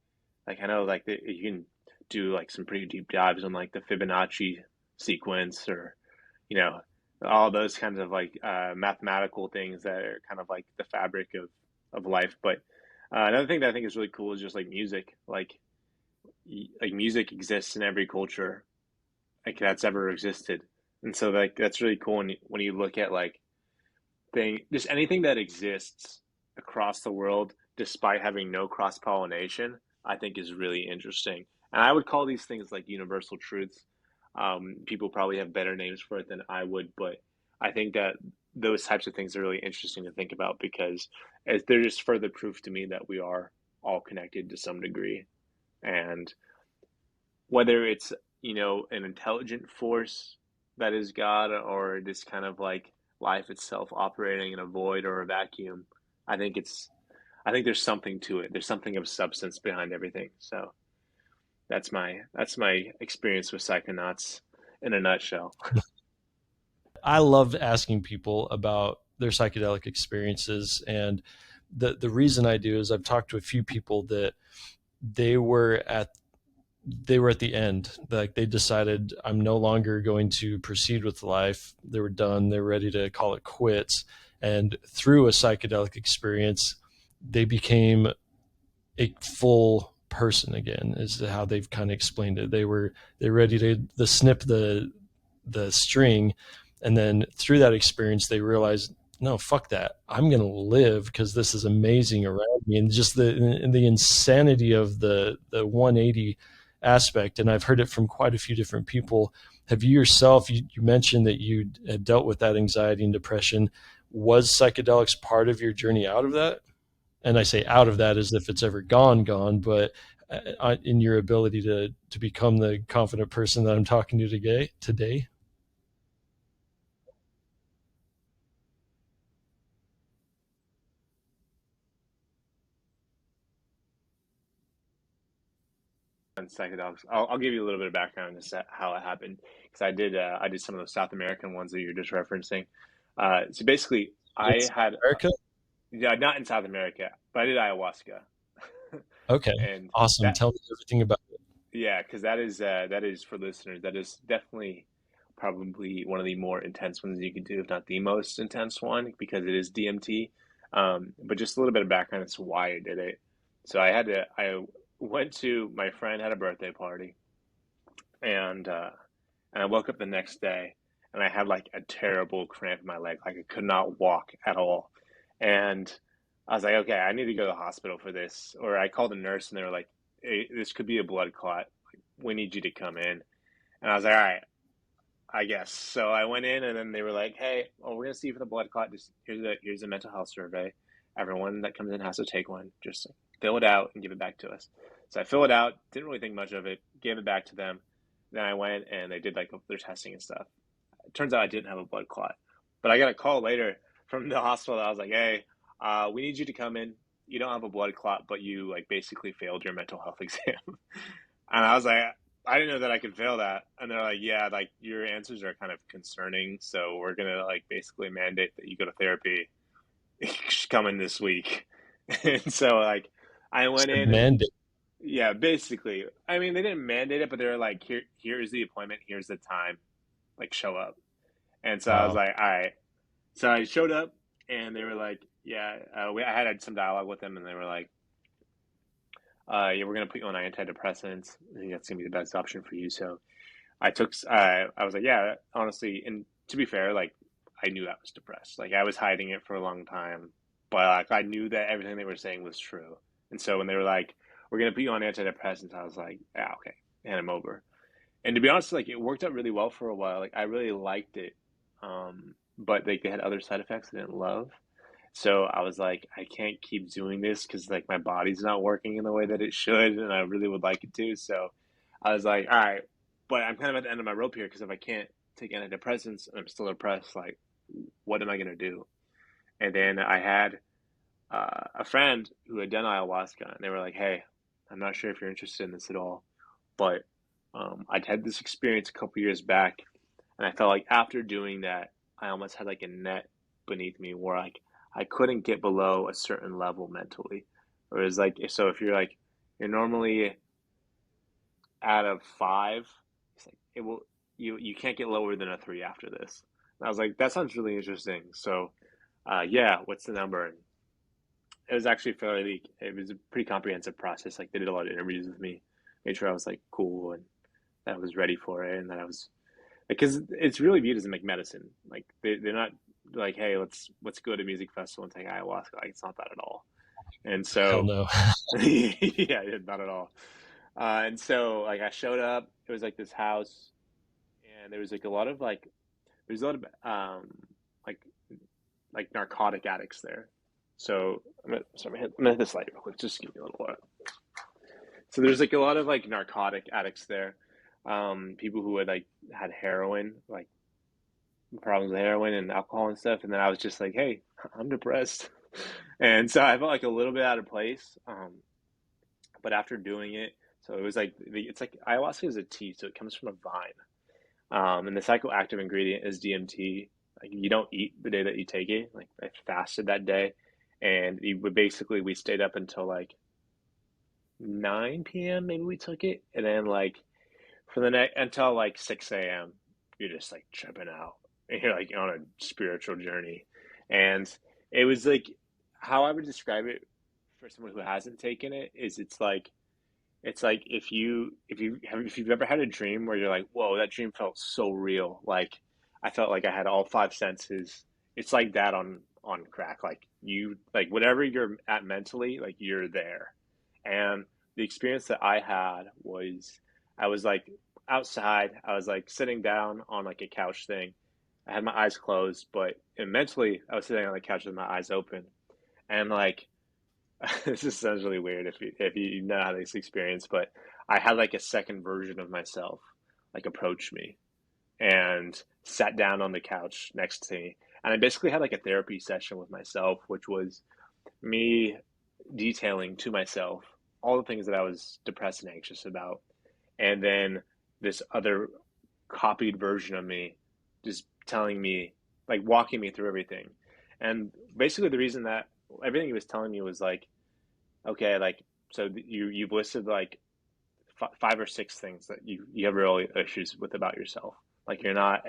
I know like you can do like some pretty deep dives on like the Fibonacci sequence or you know all those kinds of like mathematical things that are kind of like the fabric of life. But another thing that I think is really cool is just like music. Like music exists in every culture like that's ever existed, and so like that's really cool when you look at like just anything that exists across the world despite having no cross pollination, I think is really interesting. And I would call these things like universal truths. People probably have better names for it than I would, but I think that those types of things are really interesting to think about because they're just further proof to me that we are all connected to some degree. And whether it's, an intelligent force that is God or this kind of like life itself operating in a void or a vacuum, I think I think there's something to it. There's something of substance behind everything. So that's my experience with psychonauts in a nutshell. I love asking people about their psychedelic experiences, and the reason I do is I've talked to a few people that they were at they were at the end. Like, they decided, I'm no longer going to proceed with life. They were done. They're ready to call it quits. And through a psychedelic experience, they became a full person again, is how they've kind of explained it. They're ready to snip the string, and then through that experience they realized, no, fuck that, I'm gonna live because this is amazing around me. And just the insanity of the 180 aspect. And I've heard it from quite a few different people. Have you yourself, you mentioned that you had dealt with that anxiety and depression. Was psychedelics part of your journey out of that? And I say out of that as if it's ever gone, but in your ability to become the confident person that I'm talking to today. On psychedelics, I'll give you a little bit of background as to how it happened because I did some of those South American ones that you're just referencing. So basically, In I South had America? yeah, not in South America, but I did ayahuasca, Okay, and awesome. that Tell me everything about it. yeah, because that is for listeners. That is definitely probably one of the more intense ones you could do, if not the most intense one, because it is DMT. But just a little bit of background as to why I did it. So I went to my friend had a birthday party, and I woke up the next day, and I had like a terrible cramp in my leg, like I could not walk at all, and I was like, okay, I need to go to the hospital for this. Or I called a nurse, and they were like, hey, this could be a blood clot. We need you to come in. And I was like, all right, I guess. So I went in, and then they were like, "Hey, well, we're gonna see you for the blood clot. Just here's a mental health survey. Everyone that comes in has to take one. Just fill it out and give it back to us." So I filled it out. Didn't really think much of it. Gave it back to them. Then I went and they did like their testing and stuff. It turns out I didn't have a blood clot, but I got a call later from the hospital that I was like, "Hey, we need you to come in. You don't have a blood clot, but you like basically failed your mental health exam." And I was like, I didn't know that I could fail that. And they're like, yeah, like your answers are kind of concerning. So we're going to like basically mandate that you go to therapy. Come in this week. And so like I It's went a in and mandate. yeah, basically, I mean, they didn't mandate it, but they were like, here's the appointment. Here's the time, like show up. And so I was Wow. like, all right. So I showed up and they were like, Yeah, I had some dialogue with them, and they were like, "Yeah, we're gonna put you on antidepressants. I think that's gonna be the best option for you." So I was like, "Yeah, honestly." And to be fair, like, I knew I was depressed. Like, I was hiding it for a long time, but like, I knew that everything they were saying was true. And so when they were like, "We're gonna put you on antidepressants," I was like, "Yeah, okay," hand them over. And to be honest, like, it worked out really well for a while. Like, I really liked it, but like they had other side effects I didn't love. So I was like, I can't keep doing this because like my body's not working in the way that it should, and I really would like it to. So I was like, all right, but I'm kind of at the end of my rope here because if I can't take antidepressants and I'm still depressed, like, what am I gonna do? And then I had a friend who had done ayahuasca, and they were like, hey, I'm not sure if you're interested in this at all, but I'd had this experience a couple years back, and I felt like after doing that, I almost had like a net beneath me where like I couldn't get below a certain level mentally. Whereas like so if you're like you're normally out of five, it's like it will you can't get lower than a three after this. And I was like, that sounds really interesting. So yeah, what's the number? And it was actually fairly it was a pretty comprehensive process. Like they did a lot of interviews with me, made sure I was like cool and that I was ready for it and that I was because it's really viewed as like medicine. Like they're not like, hey, let's go to a music festival and take ayahuasca. Like it's not that at all. And Hell so no. yeah, not at all. And so like I showed up. It was like this house, and there was like a lot of like there's a lot of like narcotic addicts there. So I'm gonna hit this light real quick. Just give me a little water. So there's like a lot of like narcotic addicts there. People who had like had heroin, like problems with heroin and alcohol and stuff. And then I was just like, hey, I'm depressed. And so I felt like a little bit out of place. But after doing it, so it was like, it's like ayahuasca is a tea, so it comes from a vine. And the psychoactive ingredient is DMT. Like you don't eat the day that you take it. Like I fasted that day. And we stayed up until like 9 p.m. Maybe we took it. And then like for the next until like 6 a.m. You're just like tripping out. And you're like on a spiritual journey. And it was like how I would describe it for someone who hasn't taken it is it's like if you've ever had a dream where you're like, whoa, that dream felt so real. Like I felt like I had all five senses. It's like that on crack. Like you like whatever you're at mentally, like you're there. And the experience that I had was I was like outside. I was like sitting down on like a couch thing. I had my eyes closed, but mentally I was sitting on the couch with my eyes open. And like this sounds really weird if you know how this experience, but I had like a second version of myself like approach me and sat down on the couch next to me. And I basically had like a therapy session with myself, which was me detailing to myself all the things that I was depressed and anxious about. And then this other copied version of me just telling me, like walking me through everything. And basically, the reason that everything he was telling me was like, okay, like, so you've listed like five or six things that you have real issues with about yourself. Like, you're not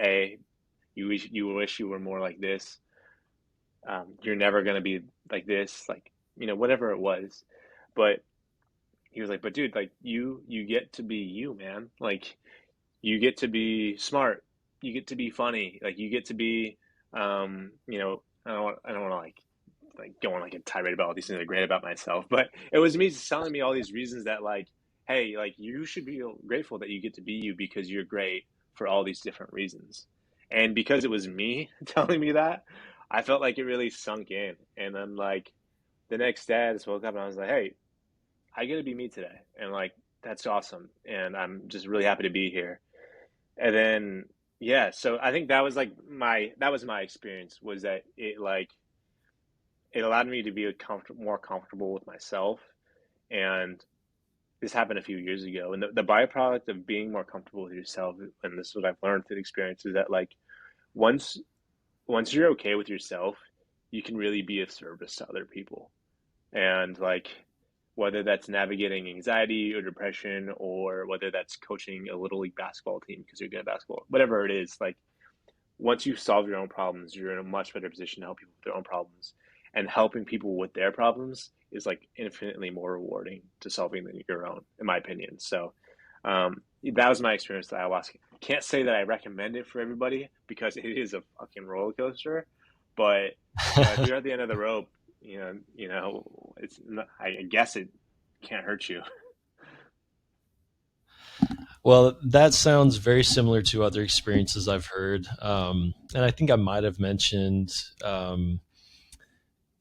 you wish you were more like this. You're never going to be like this, like, whatever it was. But he was like, but dude, like you get to be you, man. Like you get to be smart, you get to be funny, like you get to be, I don't want to like go on like a tirade about all these things that are great about myself, but it was me just telling me all these reasons that like, hey, like you should be grateful that you get to be you because you're great for all these different reasons. And because it was me telling me that, I felt like it really sunk in. And then like the next day I just woke up and I was like, hey, I get to be me today. And like that's awesome. And I'm just really happy to be here. And then yeah, so I think that was like my experience was that it allowed me to be more comfortable with myself. And this happened a few years ago. And the byproduct of being more comfortable with yourself, and this is what I've learned through the experience, is that like once you're okay with yourself, you can really be of service to other people. And like whether that's navigating anxiety or depression, or whether that's coaching a little league basketball team because you're good at basketball, whatever it is, like once you solve your own problems, you're in a much better position to help people with their own problems. and helping people with their problems is like infinitely more rewarding to solving than your own, in my opinion. So that was my experience with ayahuasca. Can't say that I recommend it for everybody because it is a fucking roller coaster, but if you're at the end of the rope, it's not, I guess it can't hurt you. Well, that sounds very similar to other experiences I've heard. And I think I might have mentioned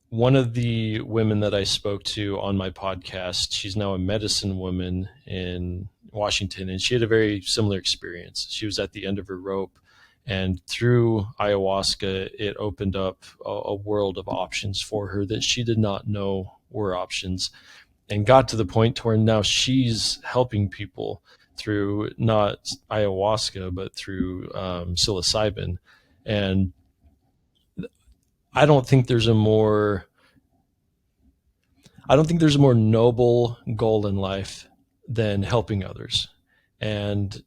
one of the women that I spoke to on my podcast. She's now a medicine woman in Washington, and she had a very similar experience. She was at the end of her rope, and through ayahuasca, it opened up a world of options for her that she did not know were options, and got to the point to where now she's helping people through not ayahuasca, but through psilocybin. And I don't think there's a more noble goal in life than helping others. And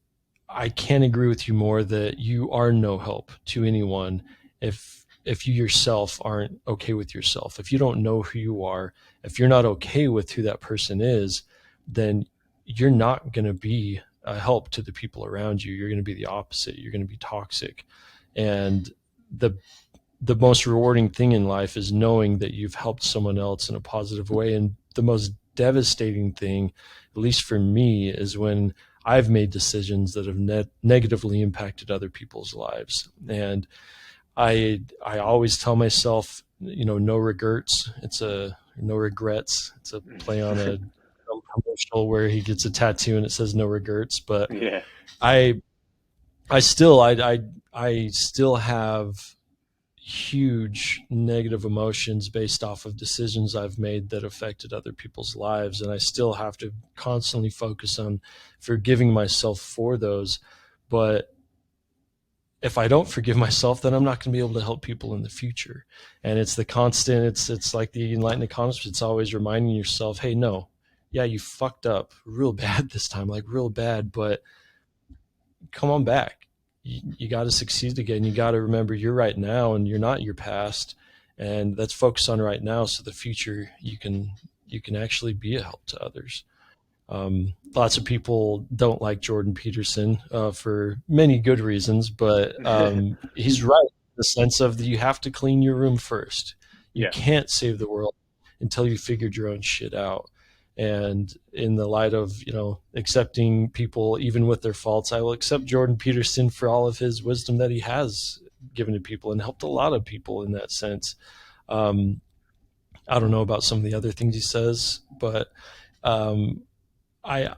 I can't agree with you more that you are no help to anyone if you yourself aren't okay with yourself. If you don't know who you are, if you're not okay with who that person is, then you're not going to be a help to the people around you. You're going to be the opposite. You're going to be toxic. And the most rewarding thing in life is knowing that you've helped someone else in a positive way. And the most devastating thing, at least for me, is when I've made decisions that have negatively impacted other people's lives. And I always tell myself, no regrets. No regrets. It's a play on a commercial where he gets a tattoo and it says no regrets. But Yeah. I still have huge negative emotions based off of decisions I've made that affected other people's lives. And I still have to constantly focus on forgiving myself for those. But if I don't forgive myself, then I'm not going to be able to help people in the future. And it's the constant, it's like the enlightened economist. It's always reminding yourself, hey, no, yeah, you fucked up real bad this time, like real bad, but come on back. You got to succeed again. You got to remember you're right now and you're not your past. And let's focus on right now. So the future, you can actually be a help to others. Lots of people don't like Jordan Peterson for many good reasons, but he's right in the sense of that you have to clean your room first. You can't save the world until you figured your own shit out. And in the light of, accepting people even with their faults, I will accept Jordan Peterson for all of his wisdom that he has given to people and helped a lot of people in that sense. I don't know about some of the other things he says, but I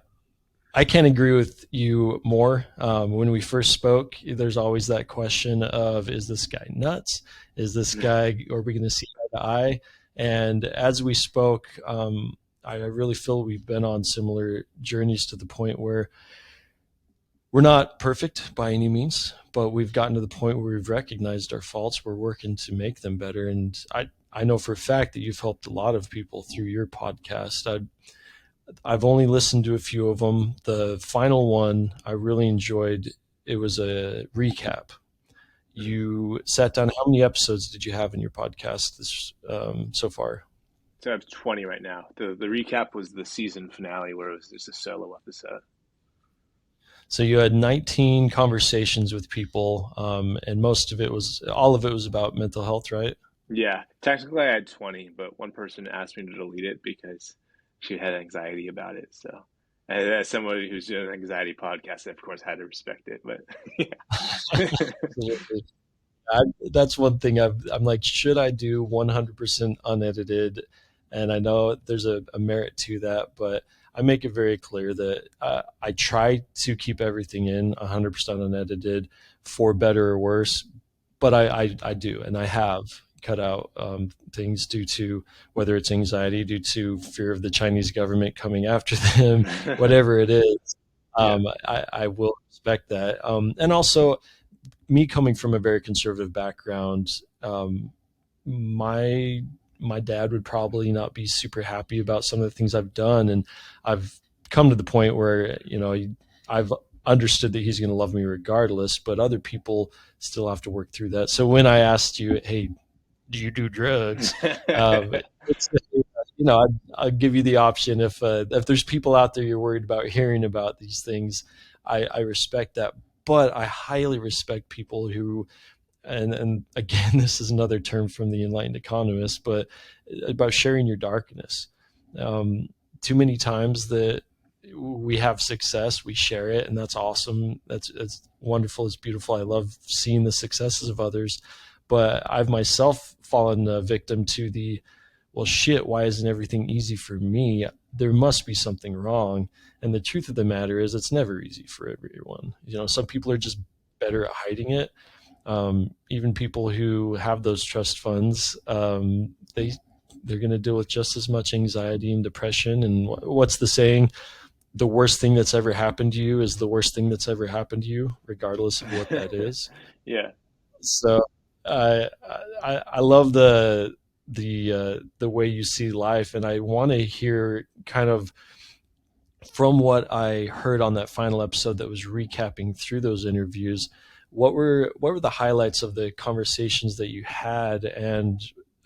can't agree with you more. When we first spoke, there's always that question of, is this guy nuts? Is this guy, are we going to see eye to eye? And as we spoke, I really feel we've been on similar journeys to the point where we're not perfect by any means, but we've gotten to the point where we've recognized our faults. We're working to make them better. And I know for a fact that you've helped a lot of people through your podcast. I've only listened to a few of them. The final one I really enjoyed. It was a recap. You sat down. How many episodes did you have in your podcast so far? So I have 20 right now. The recap was the season finale where it was just a solo episode. So you had 19 conversations with people, and all of it was about mental health, right? Yeah, technically I had 20, but one person asked me to delete it because she had anxiety about it. So as somebody who's doing an anxiety podcast, I of course had to respect it. But yeah. That's one thing I'm like, should I do 100% unedited? And I know there's a merit to that, but I make it very clear that I try to keep everything in 100% unedited, for better or worse. But I do, and I have cut out things due to whether it's anxiety, due to fear of the Chinese government coming after them, whatever it is. I will respect that. And also, me coming from a very conservative background, my dad would probably not be super happy about some of the things I've done. And I've come to the point where, I've understood that he's going to love me regardless, but other people still have to work through that. So when I asked you, hey, do you do drugs? It's, I'll give you the option if there's people out there you're worried about hearing about these things. I respect that, but I highly respect people who, and again, this is another term from the enlightened economist, but about sharing your darkness. Um, Too many times that we have success, we share it, and that's awesome. That's wonderful. It's beautiful. I love seeing the successes of others, but I've myself fallen a victim to the, well, shit, why isn't everything easy for me? There must be something wrong. And the truth of the matter is, it's never easy for everyone. Some people are just better at hiding it. Even people who have those trust funds, they're going to deal with just as much anxiety and depression. And what's the saying? The worst thing that's ever happened to you is the worst thing that's ever happened to you, regardless of what that is. Yeah. So I love the way you see life, and I want to hear kind of from what I heard on that final episode that was recapping through those interviews. What were the highlights of the conversations that you had, and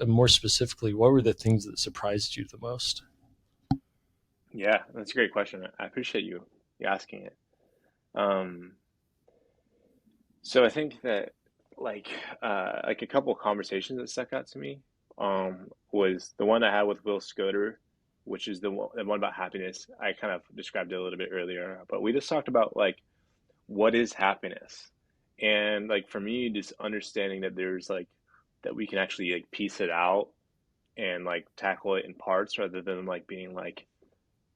more specifically, what were the things that surprised you the most? Yeah, that's a great question. I appreciate you asking it. Um, so I think that like like a couple of conversations that stuck out to me was the one I had with Will Scoter, which is the one about happiness. I kind of described it a little bit earlier, but we just talked about like what is happiness, and like for me, just understanding that there's like that we can actually like piece it out and like tackle it in parts rather than like being like,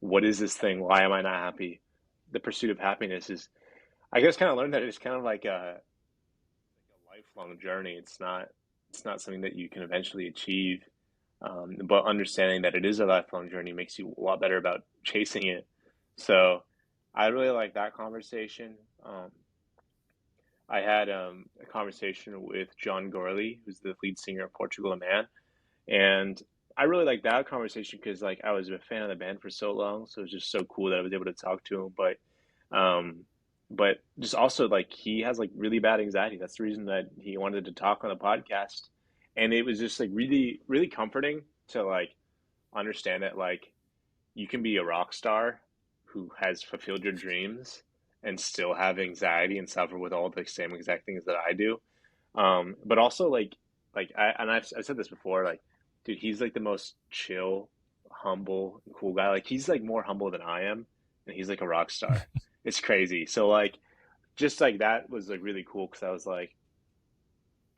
what is this thing? Why am I not happy? The pursuit of happiness is, I guess, kind of learned that it's kind of like a lifelong journey. It's not something that you can eventually achieve. But understanding that it is a lifelong journey makes you a lot better about chasing it. So I really like that conversation. I had a conversation with John Gorley, who's the lead singer of Portugal a Man, and I really like that conversation because like I was a fan of the band for so long, so it was just so cool that I was able to talk to him. Um, but just also like he has like really bad anxiety. That's the reason that he wanted to talk on the podcast, and it was just like really really comforting to like understand that like you can be a rock star who has fulfilled your dreams and still have anxiety and suffer with all the same exact things that I do. But also I've said this before, like, dude, he's like the most chill, humble, cool guy. Like he's like more humble than I am, and he's like a rock star. It's crazy. So like, just like that was like really cool because I was like,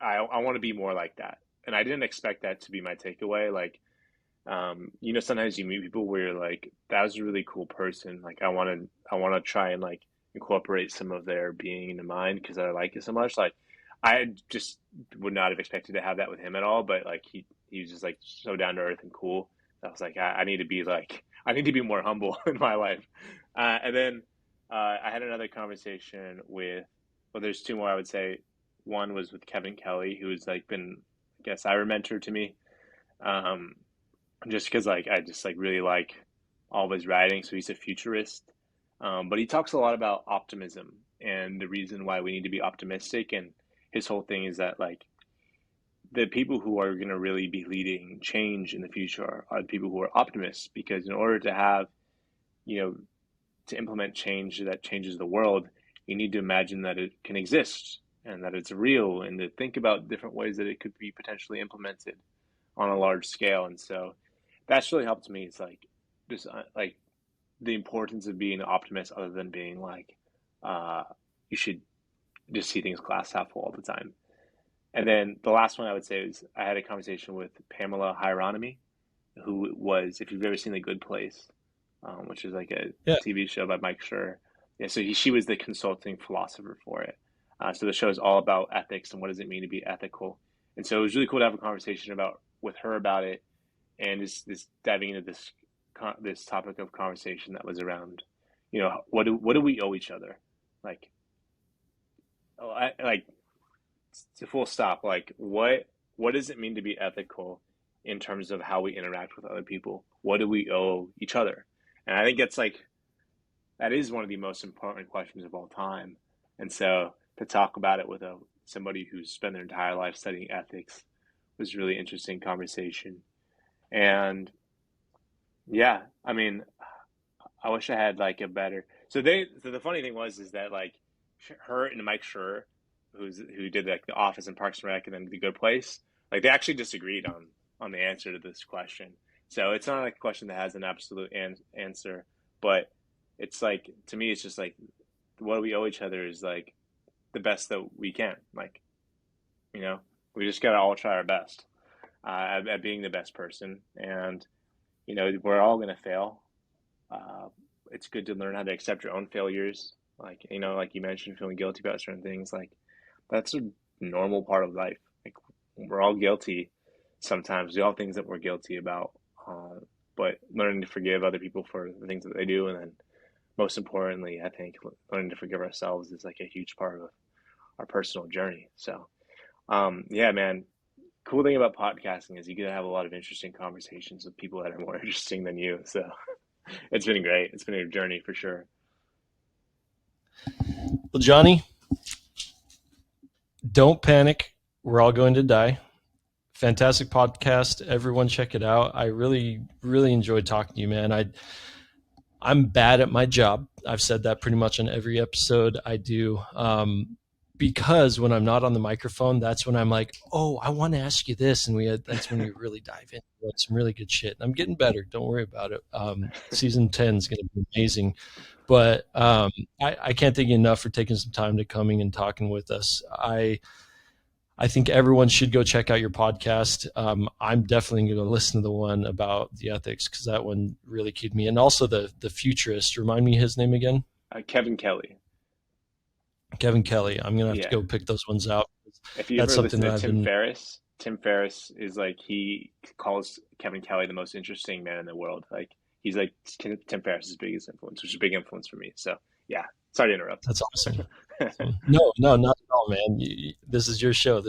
I want to be more like that, and I didn't expect that to be my takeaway. Like, sometimes you meet people where you're like, that was a really cool person. Like, I want to try and like incorporate some of their being into mine because I like it so much. Like, I just would not have expected to have that with him at all. But like, he was just like so down to earth and cool. I was like, I need to be like, I need to be more humble in my life. And then I had another conversation with, well, there's two more I would say. One was with Kevin Kelly, who's like been, I guess, Ira mentor to me. Um, just because like I just like really like all of his writing. So he's a futurist, but he talks a lot about optimism and the reason why we need to be optimistic. And his whole thing is that like the people who are going to really be leading change in the future are the people who are optimists, because in order to have, you know, to implement change that changes the world, you need to imagine that it can exist and that it's real, and to think about different ways that it could be potentially implemented on a large scale. And so that's really helped me. It's like just like the importance of being an optimist, other than being like uh, you should just see things glass half full all the time. And then the last one I would say is I had a conversation with Pamela Hieronymy, who was, if you've ever seen The Good Place, which is like a Yeah. TV show by Mike Schur. Yeah, so she was the consulting philosopher for it. So the show is all about ethics and what does it mean to be ethical. And so it was really cool to have a conversation about with her about it, and this diving into this topic of conversation that was around, what do we owe each other, like, like to full stop, like what does it mean to be ethical in terms of how we interact with other people? What do we owe each other? And I think that's like that is one of the most important questions of all time. And so to talk about it with somebody who's spent their entire life studying ethics was a really interesting conversation. And yeah, I mean, I wish I had like a better. So the funny thing was is that like her and Mike Schur, who did like The Office and Parks and Rec and then The Good Place, like they actually disagreed on the answer to this question. So it's not like a question that has an absolute answer, but it's like to me, it's just like what we owe each other is like the best that we can. Like you know, we just gotta all try our best at being the best person, and we're all gonna fail. Uh, it's good to learn how to accept your own failures. Like, like you mentioned, feeling guilty about certain things. Like, that's a normal part of life. Like, we're all guilty sometimes. We all have things that we're guilty about. But learning to forgive other people for the things that they do. And then, most importantly, I think learning to forgive ourselves is like a huge part of our personal journey. So, yeah, man, cool thing about podcasting is you get to have a lot of interesting conversations with people that are more interesting than you. So, it's been great. It's been a journey for sure. Well, Johnny, don't panic. We're all going to die. Fantastic podcast. Everyone check it out. I really, really enjoyed talking to you, man. I'm bad at my job. I've said that pretty much on every episode I do. Because when I'm not on the microphone, that's when I'm like, oh, I want to ask you this. And that's when we really dive into some really good shit. I'm getting better. Don't worry about it. Season 10 is going to be amazing. But I can't thank you enough for taking some time to coming and talking with us. I think everyone should go check out your podcast. I'm definitely going to listen to the one about the ethics because that one really keyed me. And also the futurist. Remind me his name again? Kevin Kelly. Kevin Kelly. I'm going to have to go pick those ones out. If you ever listen to Tim Ferriss is like, he calls Kevin Kelly the most interesting man in the world. Like, he's like Tim Ferriss's biggest influence, which is a big influence for me. So yeah, sorry to interrupt. That's awesome. No, not at all, man. This is your show.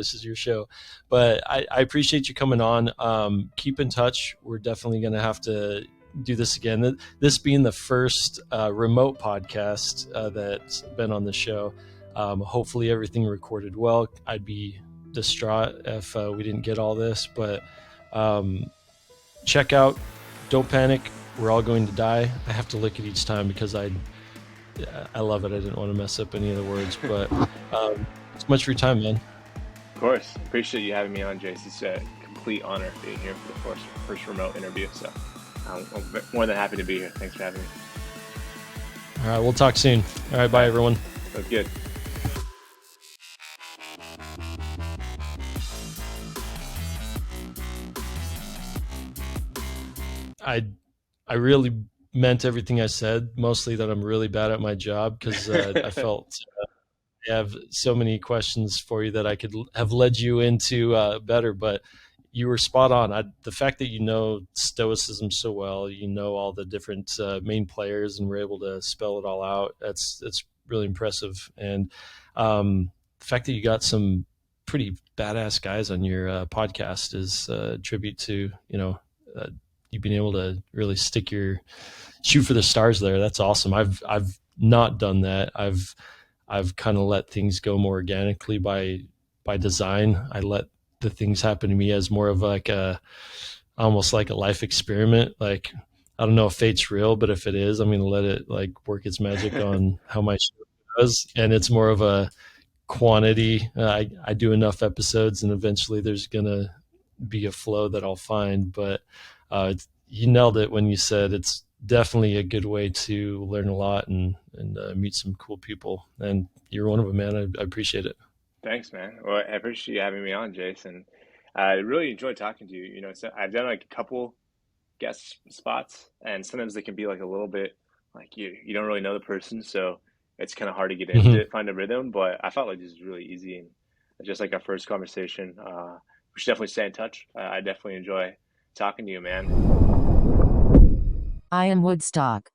But I appreciate you coming on. Keep in touch. We're definitely going to have to do this again. This being the first remote podcast that's been on the show. Hopefully everything recorded well. I'd be distraught if we didn't get all this, but check out Don't Panic. We're all going to die. I have to look at each time because I love it. I didn't want to mess up any of the words, but it's much for your time, man. Of course. Appreciate you having me on, Jace. It's a complete honor being here for the first remote interview. So I'm more than happy to be here. Thanks for having me. All right. We'll talk soon. All right. Bye, everyone. That's good. I really meant everything I said, mostly that I'm really bad at my job because I felt I have so many questions for you that I could have led you into better, but you were spot on. The fact that you know Stoicism so well, you know all the different main players and were able to spell it all out, it's really impressive. And the fact that you got some pretty badass guys on your podcast is a tribute to, you've been able to really shoot for the stars there. That's awesome. I've not done that. I've kind of let things go more organically by design. I let the things happen to me as more of like almost like a life experiment. Like, I don't know if fate's real, but if it is, I'm going to let it like work its magic on how my show does. And it's more of a quantity. I do enough episodes and eventually there's going to be a flow that I'll find, but you nailed it when you said it's definitely a good way to learn a lot and meet some cool people. And you're one of them, man. I appreciate it. Thanks, man. Well, I appreciate you having me on, Jason. I really enjoyed talking to you. So I've done like a couple guest spots, and sometimes they can be like a little bit like you don't really know the person, so it's kind of hard to get into it, find a rhythm. But I felt like this was really easy, and just like our first conversation, we should definitely stay in touch. I definitely enjoy talking to you, man. I am Woodstock.